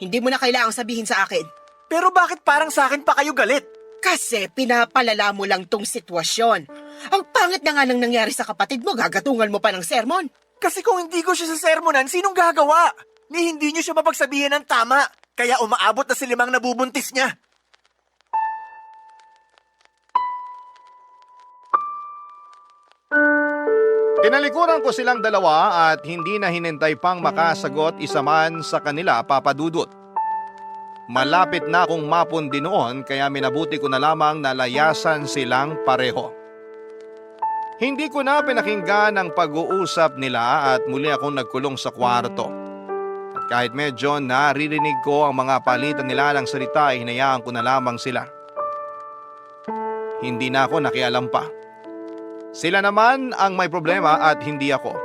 Hindi mo na kailangang sabihin sa akin. Pero bakit parang sa akin pa kayo galit? Kasi pinapalala mo lang tong sitwasyon. Ang pangit na nga nang nangyari sa kapatid mo, gagatungan mo pa ng sermon. Kasi kung hindi ko siya sa sermonan, sinong gagawa? Ni hindi niyo siya mapagsabihin ng tama. Kaya umaabot na si 5 nabubuntis niya. Tinalikuran ko silang dalawa at hindi na hinintay pang makasagot isa man sa kanila, Papa Dudut. Malapit na akong mapundi noon kaya minabuti ko na lamang na layasan silang pareho. Hindi ko na pinakinggan ang pag-uusap nila at muli akong nagkulong sa kwarto. At kahit medyo naririnig ko ang mga palitan nila ng salita ay hinayaan ko na lamang sila. Hindi na ako nakialam pa. Sila naman ang may problema at hindi ako.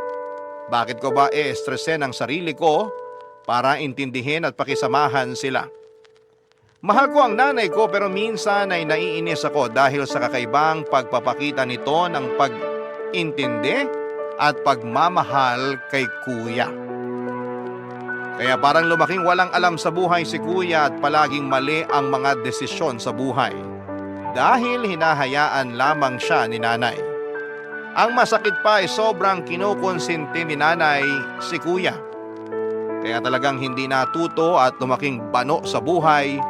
Bakit ko ba stressin ang sarili ko para intindihin at pakisamahan sila? Mahal ko ang nanay ko pero minsan ay naiinis ako dahil sa kakaibang pagpapakita nito ng pag-intindi at pagmamahal kay kuya. Kaya parang lumaking walang alam sa buhay si kuya at palaging mali ang mga desisyon sa buhay dahil hinahayaan lamang siya ni nanay. Ang masakit pa ay sobrang kinukonsinti ni nanay si kuya. Kaya talagang hindi natuto at lumaking bano sa buhay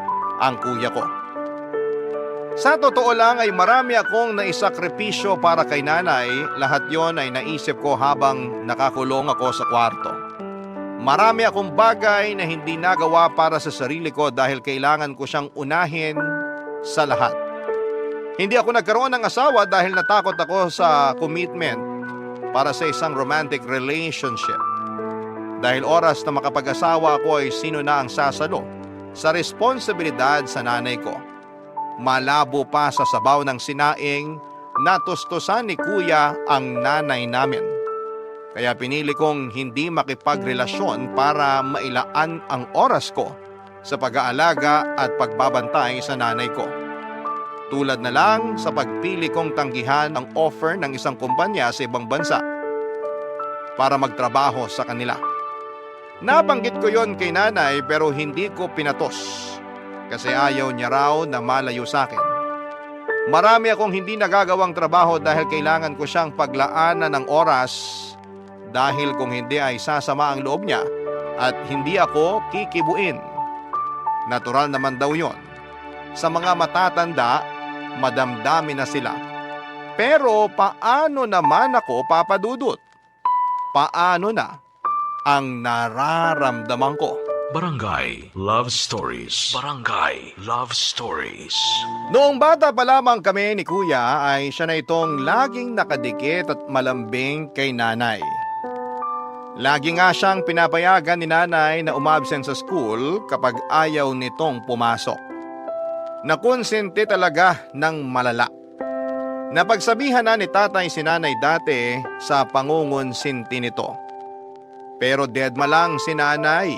ang kuya ko. Sa totoo lang ay marami akong naisakripisyo para kay nanay, lahat yon ay naisip ko habang nakakulong ako sa kwarto. Marami akong bagay na hindi nagawa para sa sarili ko dahil kailangan ko siyang unahin sa lahat. Hindi ako nagkaroon ng asawa dahil natakot ako sa commitment para sa isang romantic relationship. Dahil oras na makapag-asawa ako ay sino na ang sasalo sa responsibilidad sa nanay ko. Malabo pa sa sabaw ng sinaing, natustusan ni kuya ang nanay namin. Kaya pinili kong hindi makipagrelasyon para mailaan ang oras ko sa pag-aalaga at pagbabantay sa nanay ko. Tulad na lang sa pagpili kong tanggihan ang offer ng isang kumpanya sa ibang bansa para magtrabaho sa kanila. Nabanggit ko yon kay nanay pero hindi ko pinatos kasi ayaw niya raw na malayo sa akin. Marami akong hindi nagagawang trabaho dahil kailangan ko siyang paglaanan ng oras dahil kung hindi ay sasama ang loob niya at hindi ako kikibuin. Natural naman daw yon. Sa mga matatanda, madamdami na sila. Pero paano naman ako papadudot? Paano na ang nararamdaman ko? Barangay Love Stories. Barangay Love Stories. Noong bata pa lamang kami ni kuya ay siya na itong laging nakadikit at malambing kay nanay. Lagi nga siyang pinapayagan ni nanay na umabsent sa school kapag ayaw nitong pumasok. Nakonsente talaga ng malala. Napagsabihan na ni tatay si nanay dati sa pangungonsinti nito. Pero deadma lang si nanay.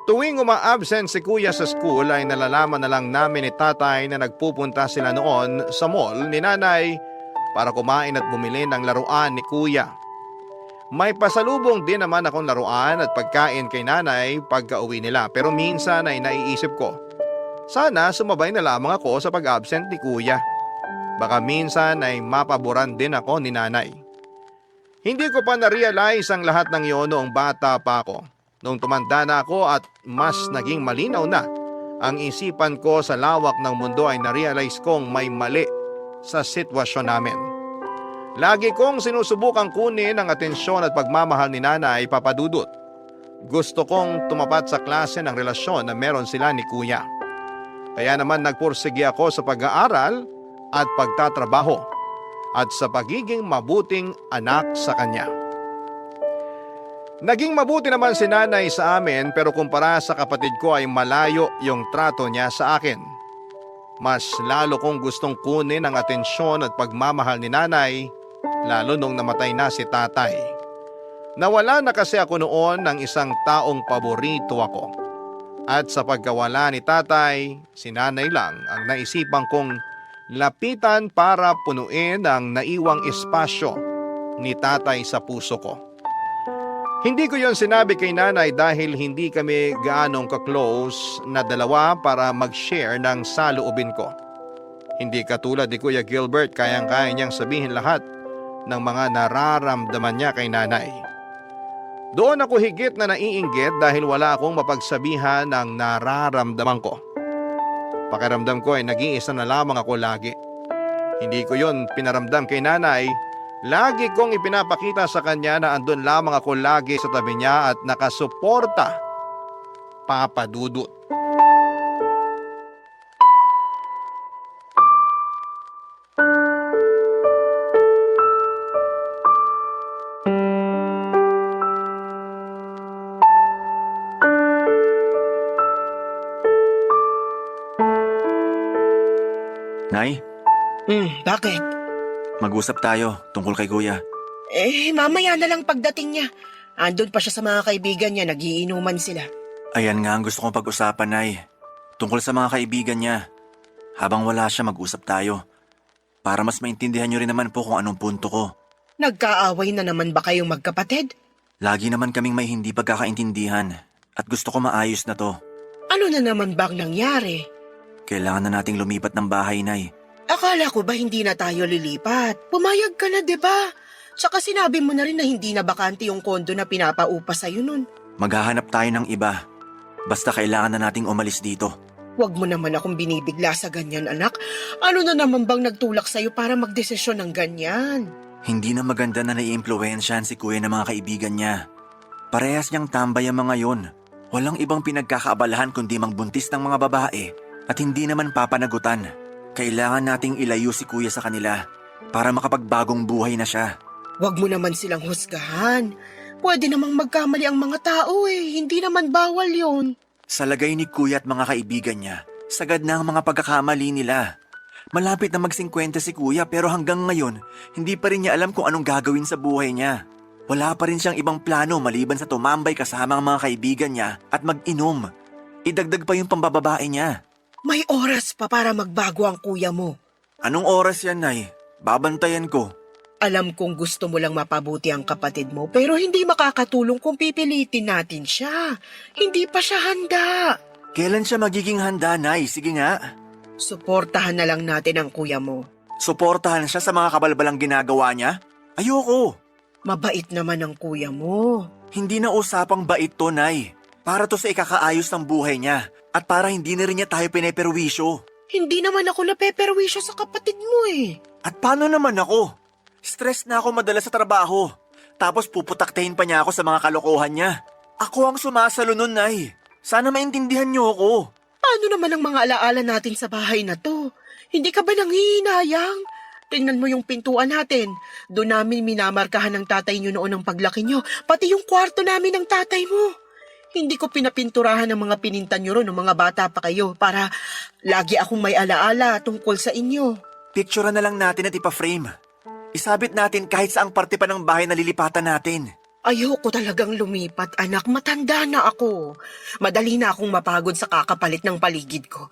Tuwing uma-absent si kuya sa school ay nalalaman na lang namin ni tatay na nagpupunta sila noon sa mall ni nanay para kumain at bumili ng laruan ni kuya. May pasalubong din naman akong laruan at pagkain kay nanay pagka-uwi nila pero minsan ay naiisip ko, sana sumabay na lamang ako sa pag-absent ni kuya. Baka minsan ay mapaboran din ako ni nanay. Hindi ko pa na-realize ang lahat ng iyon noong bata pa ako. Noong tumanda na ako at mas naging malinaw na ang isipan ko sa lawak ng mundo ay na-realize kong may mali sa sitwasyon namin. Lagi kong sinusubukang kunin ang atensyon at pagmamahal ni nanay papadudot. Gusto kong tumapat sa klase ng relasyon na meron sila ni kuya. Kaya naman nagpursige ako sa pag-aaral at pagtatrabaho at sa pagiging mabuting anak sa kanya. Naging mabuti naman si nanay sa amin pero kumpara sa kapatid ko ay malayo yung trato niya sa akin. Mas lalo kong gustong kunin ang atensyon at pagmamahal ni nanay lalo nung namatay na si tatay. Nawala na kasi ako noon ng isang taong paborito ako. At sa pagkawala ni tatay, si nanay lang ang naisipan kong lapitan para punuin ang naiwang espasyo ni tatay sa puso ko. Hindi ko yon sinabi kay nanay dahil hindi kami gaanong ka-close na dalawa para mag-share ng saloobin ko. Hindi katulad ni Kuya Gilbert kayang-kaya niyang sabihin lahat ng mga nararamdaman niya kay nanay. Doon ako higit na naiinggit dahil wala akong mapagsabihan ng nararamdaman ko. Pakiramdam ko ay nag-iisa na lamang ako lagi. Hindi ko yon pinaramdam kay nanay. Lagi kong ipinapakita sa kanya na andun lamang ako lagi sa tabi niya at nakasuporta. Papadudot. Nay, Bakit? mag-usap tayo tungkol kay kuya. Mamaya na lang pagdating niya. Andun pa siya sa mga kaibigan niya, nagiinuman sila. Ayan nga ang gusto kong pag-usapan, Nay. Tungkol sa mga kaibigan niya. Habang wala siya, mag-usap tayo. Para mas maintindihan niyo rin naman po kung anong punto ko. Nagkaaway na naman ba kayong magkapatid? Lagi naman kaming may hindi pagkakaintindihan at gusto ko maayos na to. Ano na naman bang nangyari? Kailangan na nating lumipat ng bahay, Nay. Akala ko ba hindi na tayo lilipat? Pumayag ka na, di ba? Tsaka sinabi mo na rin na hindi na bakante yung kondo na pinapaupa sa'yo nun. Maghahanap tayo ng iba. Basta kailangan na nating umalis dito. Huwag mo naman akong binibigla sa ganyan, anak. Ano na naman bang nagtulak sa'yo para magdesisyon ng ganyan? Hindi na maganda na naiimpluwensyahan si Kuya ng mga kaibigan niya. Parehas niyang tambay ang mga yon. Walang ibang pinagkakaabalahan kundi mangbuntis ng mga babae at hindi naman papanagutan. Kailangan nating ilayo si Kuya sa kanila para makapagbagong buhay na siya. Huwag mo naman silang husgahan. Pwede namang magkamali ang mga tao Hindi naman bawal yon. Sa lagay ni Kuya at mga kaibigan niya, sagad na ang mga pagkakamali nila. Malapit na mag-50 si Kuya pero hanggang ngayon, hindi pa rin niya alam kung anong gagawin sa buhay niya. Wala pa rin siyang ibang plano maliban sa tumambay kasama ang mga kaibigan niya at mag-inom. Idagdag pa yung pambababae niya. May oras pa para magbago ang kuya mo. Anong oras yan, Nay? Babantayan ko. Alam kong gusto mo lang mapabuti ang kapatid mo pero hindi makakatulong kung pipilitin natin siya. Hindi pa siya handa. Kailan siya magiging handa, Nay? Sige nga. Suportahan na lang natin ang kuya mo. Suportahan siya sa mga kabalbalang ginagawa niya? Ayoko. Mabait naman ang kuya mo. Hindi na usapang bait to, Nay. Para to sa ikakaayos ng buhay niya at para hindi na rin niya tayo pineperwisyo. Hindi naman ako napeperwisyo sa kapatid mo At paano naman ako? Stress na ako madalas sa trabaho. Tapos puputaktahin pa niya ako sa mga kalokohan niya. Ako ang sumasalo nun, Nay. Sana maintindihan niyo ako. Paano naman ang mga alaala natin sa bahay na to? Hindi ka ba nanghihinayang? Tingnan mo yung pintuan natin. Doon namin minamarkahan ng tatay niyo noon ng paglaki niyo. Pati yung kwarto namin ng tatay mo. Hindi ko pinapinturahan ng mga pinintan niyo ron ng mga bata pa kayo para lagi akong may alaala tungkol sa inyo. Picturean na lang natin at ipa-frame. Isabit natin kahit saang parte pa ng bahay na lilipatan natin. Ayoko talagang lumipat, anak. Matanda na ako. Madali na akong mapagod sa kakapalit ng paligid ko.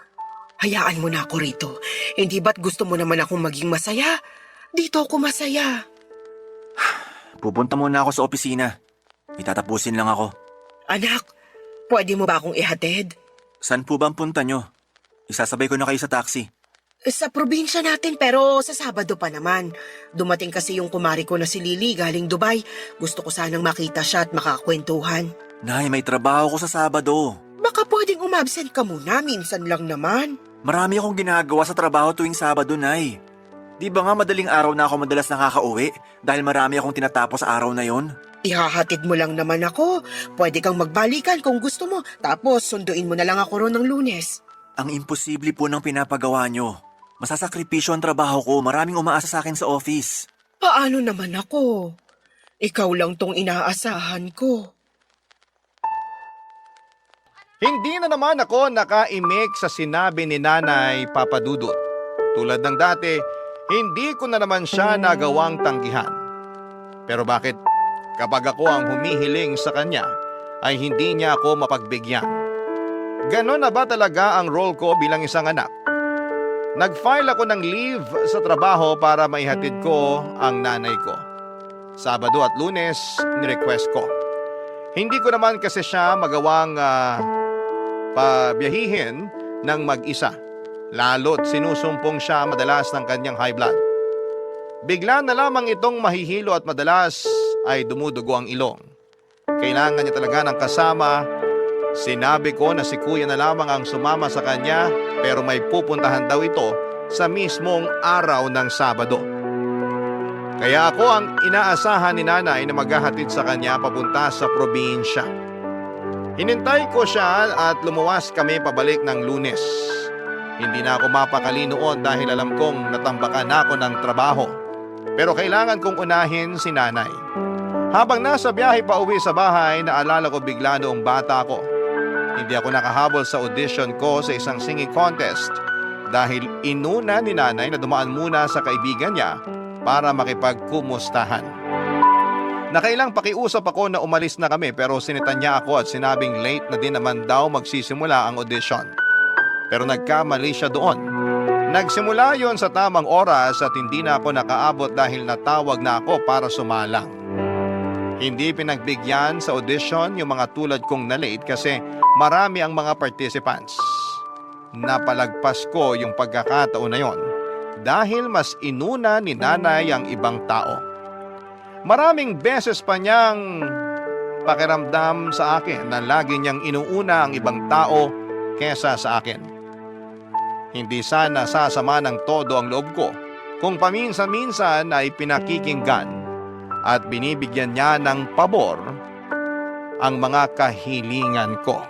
Hayaan mo na ako rito. Hindi ba't gusto mo naman akong maging masaya? Dito ako masaya. Pupunta muna ako sa opisina. Itatapusin lang ako. Anak, pwede mo ba akong ihatid? Saan po ba ang punta nyo? Isasabay ko na kayo sa taxi. Sa probinsya natin pero sa Sabado pa naman. Dumating kasi yung kumari ko na si Lily galing Dubai. Gusto ko sanang makita siya at makakwentuhan. Nay, may trabaho ko sa Sabado. Baka pwedeng umabsent ka muna, minsan lang naman. Marami akong ginagawa sa trabaho tuwing Sabado, Nay. Di ba nga madaling araw na ako madalas nakakauwi dahil marami akong tinatapos sa araw na yon? Ihahatid mo lang naman ako. Pwede kang magbalikan kung gusto mo. Tapos sunduin mo na lang ako ron ng Lunes. Ang imposible po ng pinapagawa nyo. Masasakripisyo ang trabaho ko. Maraming umaasa sa akin sa office. Paano naman ako? Ikaw lang tong inaasahan ko. Hindi na naman ako nakaimik sa sinabi ni Nanay Papadudut. Tulad ng dati, hindi ko na naman siya nagawang tanggihan. Pero bakit kapag ako ang humihiling sa kanya, ay hindi niya ako mapagbigyan? Ganon na ba talaga ang role ko bilang isang anak? Nag-file ako ng leave sa trabaho para maihatid ko ang nanay ko. Sabado at Lunes, nirequest ko. Hindi ko naman kasi siya magawang pabiyahihin ng mag-isa. Lalo't sinusumpong siya madalas ng kanyang high blood. Bigla na lamang itong mahihilo at madalas ay dumudugo ang ilong. Kailangan niya talaga ng kasama. Sinabi ko na si Kuya na lamang ang sumama sa kanya pero may pupuntahan daw ito sa mismong araw ng Sabado. Kaya ako ang inaasahan ni Nanay na maghahatid sa kanya papunta sa probinsya. Hinintay ko siya at lumuwas kami pabalik ng Lunes. Hindi na ako mapakali noon dahil alam kong natambakan na ako ng trabaho. Pero kailangan kong unahin si Nanay. Habang nasa biyahe pa uwi sa bahay, naalala ko bigla noong bata ko. Hindi ako nakahabol sa audition ko sa isang singing contest dahil inuna ni Nanay na dumaan muna sa kaibigan niya para makipagkumustahan. Nakailang pakiusap ako na umalis na kami pero sinitan niya ako at sinabing late na din naman daw magsisimula ang audition. Pero nagkamali siya doon. Nagsimula yon sa tamang oras at hindi na ako nakaabot dahil natawag na ako para sumalang. Hindi pinagbigyan sa audition yung mga tulad kong na-late kasi marami ang mga participants. Napalagpas ko yung pagkakataon na yon dahil mas inuna ni nanay ang ibang tao. Maraming beses pa niyang pakiramdam sa akin na lagi niyang inuuna ang ibang tao kesa sa akin. Hindi sana sasama ng todo ang loob ko kung paminsan-minsan ay pinakikinggan at binibigyan niya ng pabor ang mga kahilingan ko.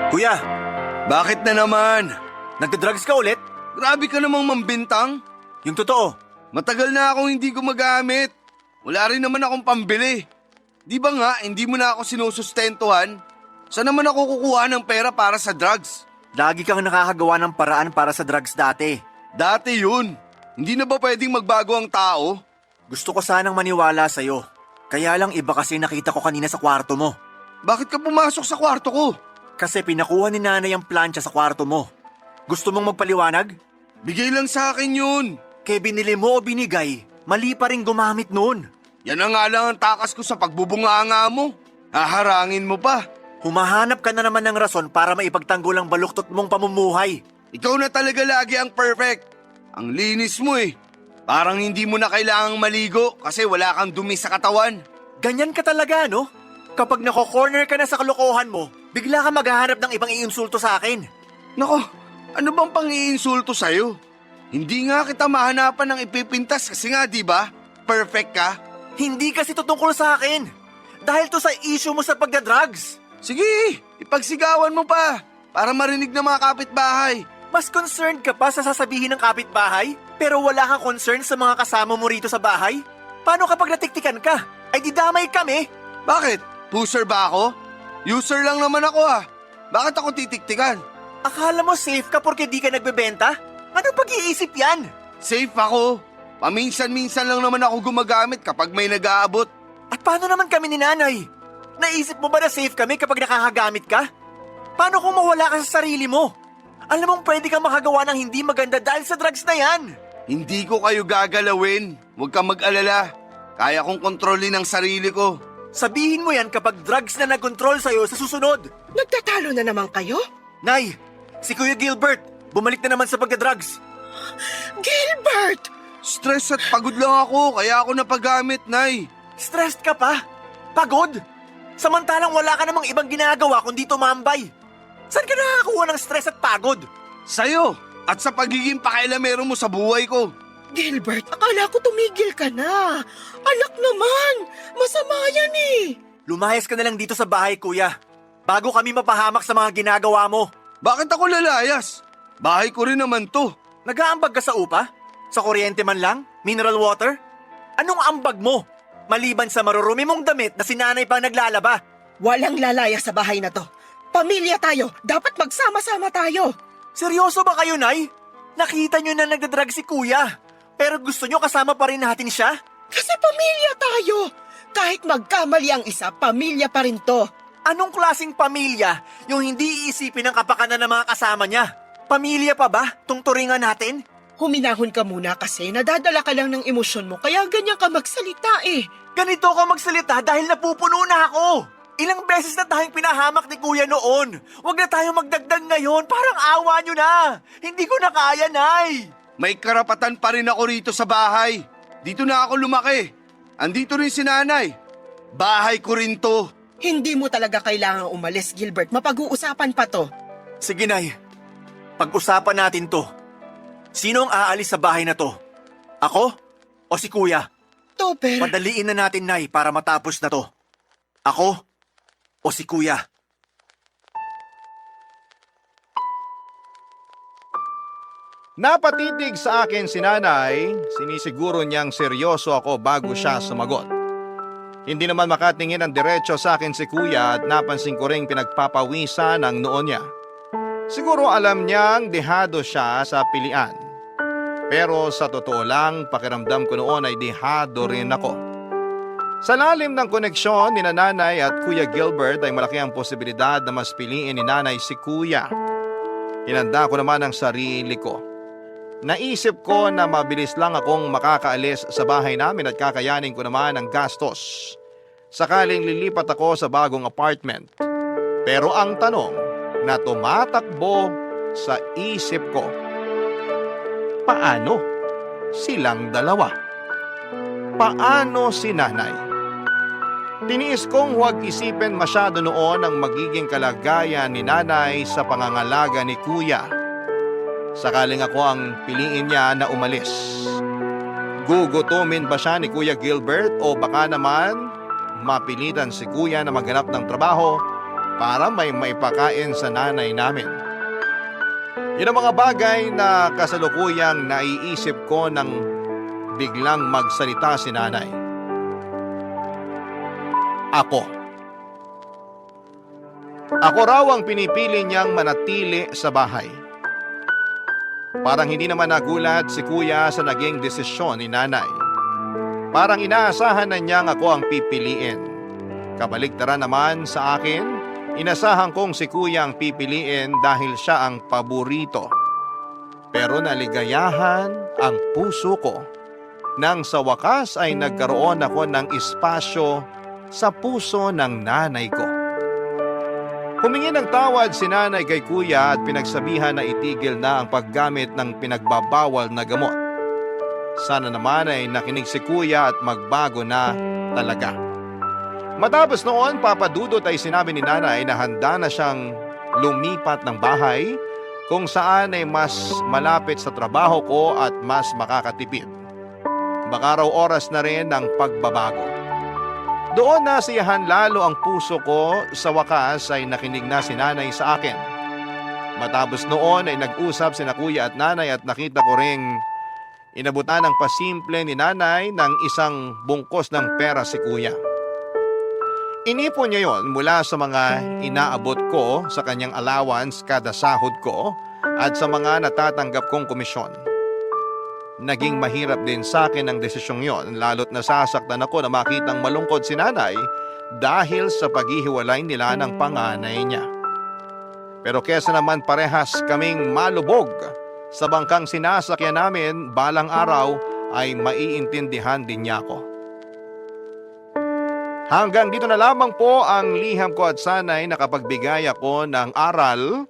Kuya, Bakit na naman? nagda-drugs ka ulit? Grabe ka namang mambintang. Yung totoo. Matagal na akong hindi gumagamit. Wala rin naman akong pambili. Di ba nga, hindi mo na ako sinusustentuhan? Saan naman ako kukuha ng pera para sa drugs? Lagi kang nakakagawa ng paraan para sa drugs dati. Dati yun. Hindi na ba pwedeng magbago ang tao? Gusto ko sanang maniwala sa'yo. Kaya lang iba kasi nakita ko kanina sa kwarto mo. Bakit ka pumasok sa kwarto ko? Kasi pinakuha ni nanay ang plancha sa kwarto mo. Gusto mong magpaliwanag? Bigay lang sa akin yun. Kaya binili mo o binigay, mali pa rin gumamit noon. Yan na nga lang ang takas ko sa pagbubunganga mo. Haharangin mo pa. Humahanap ka na naman ng rason para maipagtanggol ang baluktot mong pamumuhay. Ikaw na talaga lagi ang perfect. Ang linis mo eh. Parang hindi mo na kailangang maligo kasi wala kang dumi sa katawan. Ganyan ka talaga, no? Kapag nako-corner ka na sa kalokohan mo, bigla ka maghahanap ng ibang iinsulto sa akin. Nako, ano bang pang-iinsulto sa'yo? Hindi nga kita mahanapan ng ipipintas kasi nga, di ba? Perfect ka. Hindi kasi tutungkol sa akin. Dahil to sa issue mo sa pagdadrugs. Sige, ipagsigawan mo pa para marinig ng mga kapitbahay. Mas concerned ka pa sa sasabihin ng kapitbahay, pero wala kang concern sa mga kasama mo rito sa bahay? Paano kapag natiktikan ka? Ay di damay kami. Bakit? Pusher ba ako? User lang naman ako Bakit ako titiktikan? Akala mo safe ka porque di ka nagbebenta? Ano pag-iisip yan? Safe ako. Paminsan-minsan lang naman ako gumagamit kapag may nag-aabot. At paano naman kami ni nanay? Naisip mo ba na safe kami kapag nakakagamit ka? Paano kung mawala ka sa sarili mo? Alam mong pwede kang makagawa ng hindi maganda dahil sa drugs na yan. Hindi ko kayo gagalawin. Huwag kang mag-alala. Kaya kong kontrolin ang sarili ko. Sabihin mo yan kapag drugs na nag-control sa'yo sa susunod. Nagtatalo na naman kayo? Nay, si Kuya Gilbert, bumalik na naman sa pagka-drugs. Gilbert! Stress at pagod lang ako, kaya ako napagamit, Nay. Stressed ka pa? Pagod? Samantalang wala ka namang ibang ginagawa kundi tumambay. Saan ka nakakakuha ng stress at pagod? Sa'yo, at sa pagiging pakailamero mo sa buhay ko. Gilbert, akala ko tumigil ka na. Anak naman, masama yan eh. Lumayas ka na lang dito sa bahay, kuya. Bago kami mapahamak sa mga ginagawa mo. Bakit ako lalayas? Bahay ko rin naman to. Nag-aambag ka sa upa? Sa kuryente man lang? Mineral water? Anong ambag mo? Maliban sa marurumi mong damit na sinanay pang naglalaba. Walang lalaya sa bahay na to. Pamilya tayo, dapat magsama-sama tayo. Seryoso ba kayo, Nay? Nakita nyo na nagdadrag si kuya. Pero gusto nyo kasama pa rin natin siya? Kasi pamilya tayo. Kahit magkamali ang isa, pamilya pa rin to. Anong klaseng pamilya yung hindi iisipin ng kapakanan ng mga kasama niya? Pamilya pa ba tong turingan natin? Huminahon ka muna kasi nadadala ka lang ng emosyon mo kaya ganyan ka magsalita eh. Ganito ka magsalita dahil napupuno na ako. Ilang beses na tayong pinahamak ni kuya noon. Huwag na tayong magdagdag ngayon, parang awa nyo na. Hindi ko na kaya, Nay. May karapatan pa rin ako rito sa bahay. Dito na ako lumaki. Andito rin si nanay. Bahay ko rin to. Hindi mo talaga kailangang umalis, Gilbert. Mapag-uusapan pa to. Sige, Nay. Pag-usapan natin to. Sino ang aalis sa bahay na to? Ako o si kuya? Topper, Padaliin na natin, Nay, para matapos na to. Ako o si kuya? Napatitig sa akin si nanay, sinisiguro niyang seryoso ako bago siya sumagot. Hindi naman makatingin ang diretso sa akin si kuya at napansin ko ring pinagpapawisan ang noo niya. Siguro alam niyang dehado siya sa pilian. Pero sa totoo lang, pakiramdam ko noon ay dehado rin ako. Sa lalim ng koneksyon ni Nanay at Kuya Gilbert ay malaki ang posibilidad na mas piliin ni Nanay si Kuya. Hinanda ko naman ang sarili ko. Naisip ko na mabilis lang akong makakaalis sa bahay namin at kakayanin ko naman ang gastos. Sakaling lilipat ako sa bagong apartment. Pero ang tanong na tumatakbo sa isip ko, paano silang dalawa? Paano si Nanay? Tiniis kong huwag isipin masyado noon ang magiging kalagayan ni Nanay sa pangangalaga ni Kuya. Sakaling ako ang piliin niya na umalis. Gugutumin ba siya ni Kuya Gilbert o baka naman mapilitan si Kuya na maghanap ng trabaho para may maipakain sa nanay namin? Yun ang mga bagay na kasalukuyang naiisip ko nang biglang magsalita si Nanay. Ako raw ang pinipili niyang manatili sa bahay. Parang hindi naman nagulat si Kuya sa naging desisyon ni Nanay. Parang inaasahan na niyang ako ang pipiliin. Kabaligtaran naman sa akin, inasahan kong si Kuya ang pipiliin dahil siya ang paborito. Pero naligayahan ang puso ko nang sa wakas ay nagkaroon ako ng espasyo sa puso ng nanay ko. Humingi ng tawad si Nanay kay Kuya at pinagsabihan na itigil na ang paggamit ng pinagbabawal na gamot. Sana naman ay nakinig si Kuya at magbago na talaga. Matapos noon, papadudot ay sinabi ni Nanay na handa na siyang lumipat ng bahay kung saan ay mas malapit sa trabaho ko at mas makakatipid. Baka raw oras na rin ng pagbabago. Doon nasiyahan lalo ang puso ko, sa wakas ay nakinig na si Nanay sa akin. Matapos noon ay nag-usap sina Kuya at Nanay at nakita ko ring inabutan ng pasimple ni Nanay ng isang bungkos ng pera si Kuya. Inipon niya yon mula sa mga inaabot ko sa kanyang allowance kada sahod ko at sa mga natatanggap kong komisyon. Naging mahirap din sa akin ang desisyong yon, lalo't nasasaktan ako na makitang malungkot si Nanay dahil sa paghihiwalay nila ng panganay niya. Pero kesa naman parehas kaming malubog sa bangkang sinasakyan namin, balang araw ay maiintindihan din niya ako. Hanggang dito na lamang po ang liham ko at sana'y nakapagbigay ako ng aral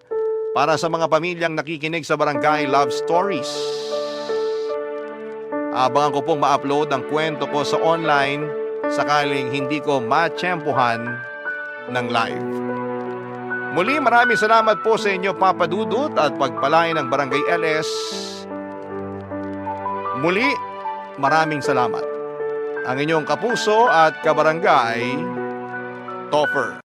para sa mga pamilyang nakikinig sa Barangay Love Stories. Abangan ko pong ma-upload ang kwento ko sa online sakaling hindi ko matsyempohan ng live. Muli maraming salamat po sa inyo Papa Dudut at pagpalain ng Barangay LS. Muli maraming salamat. Ang inyong kapuso at kabarangay, Topher.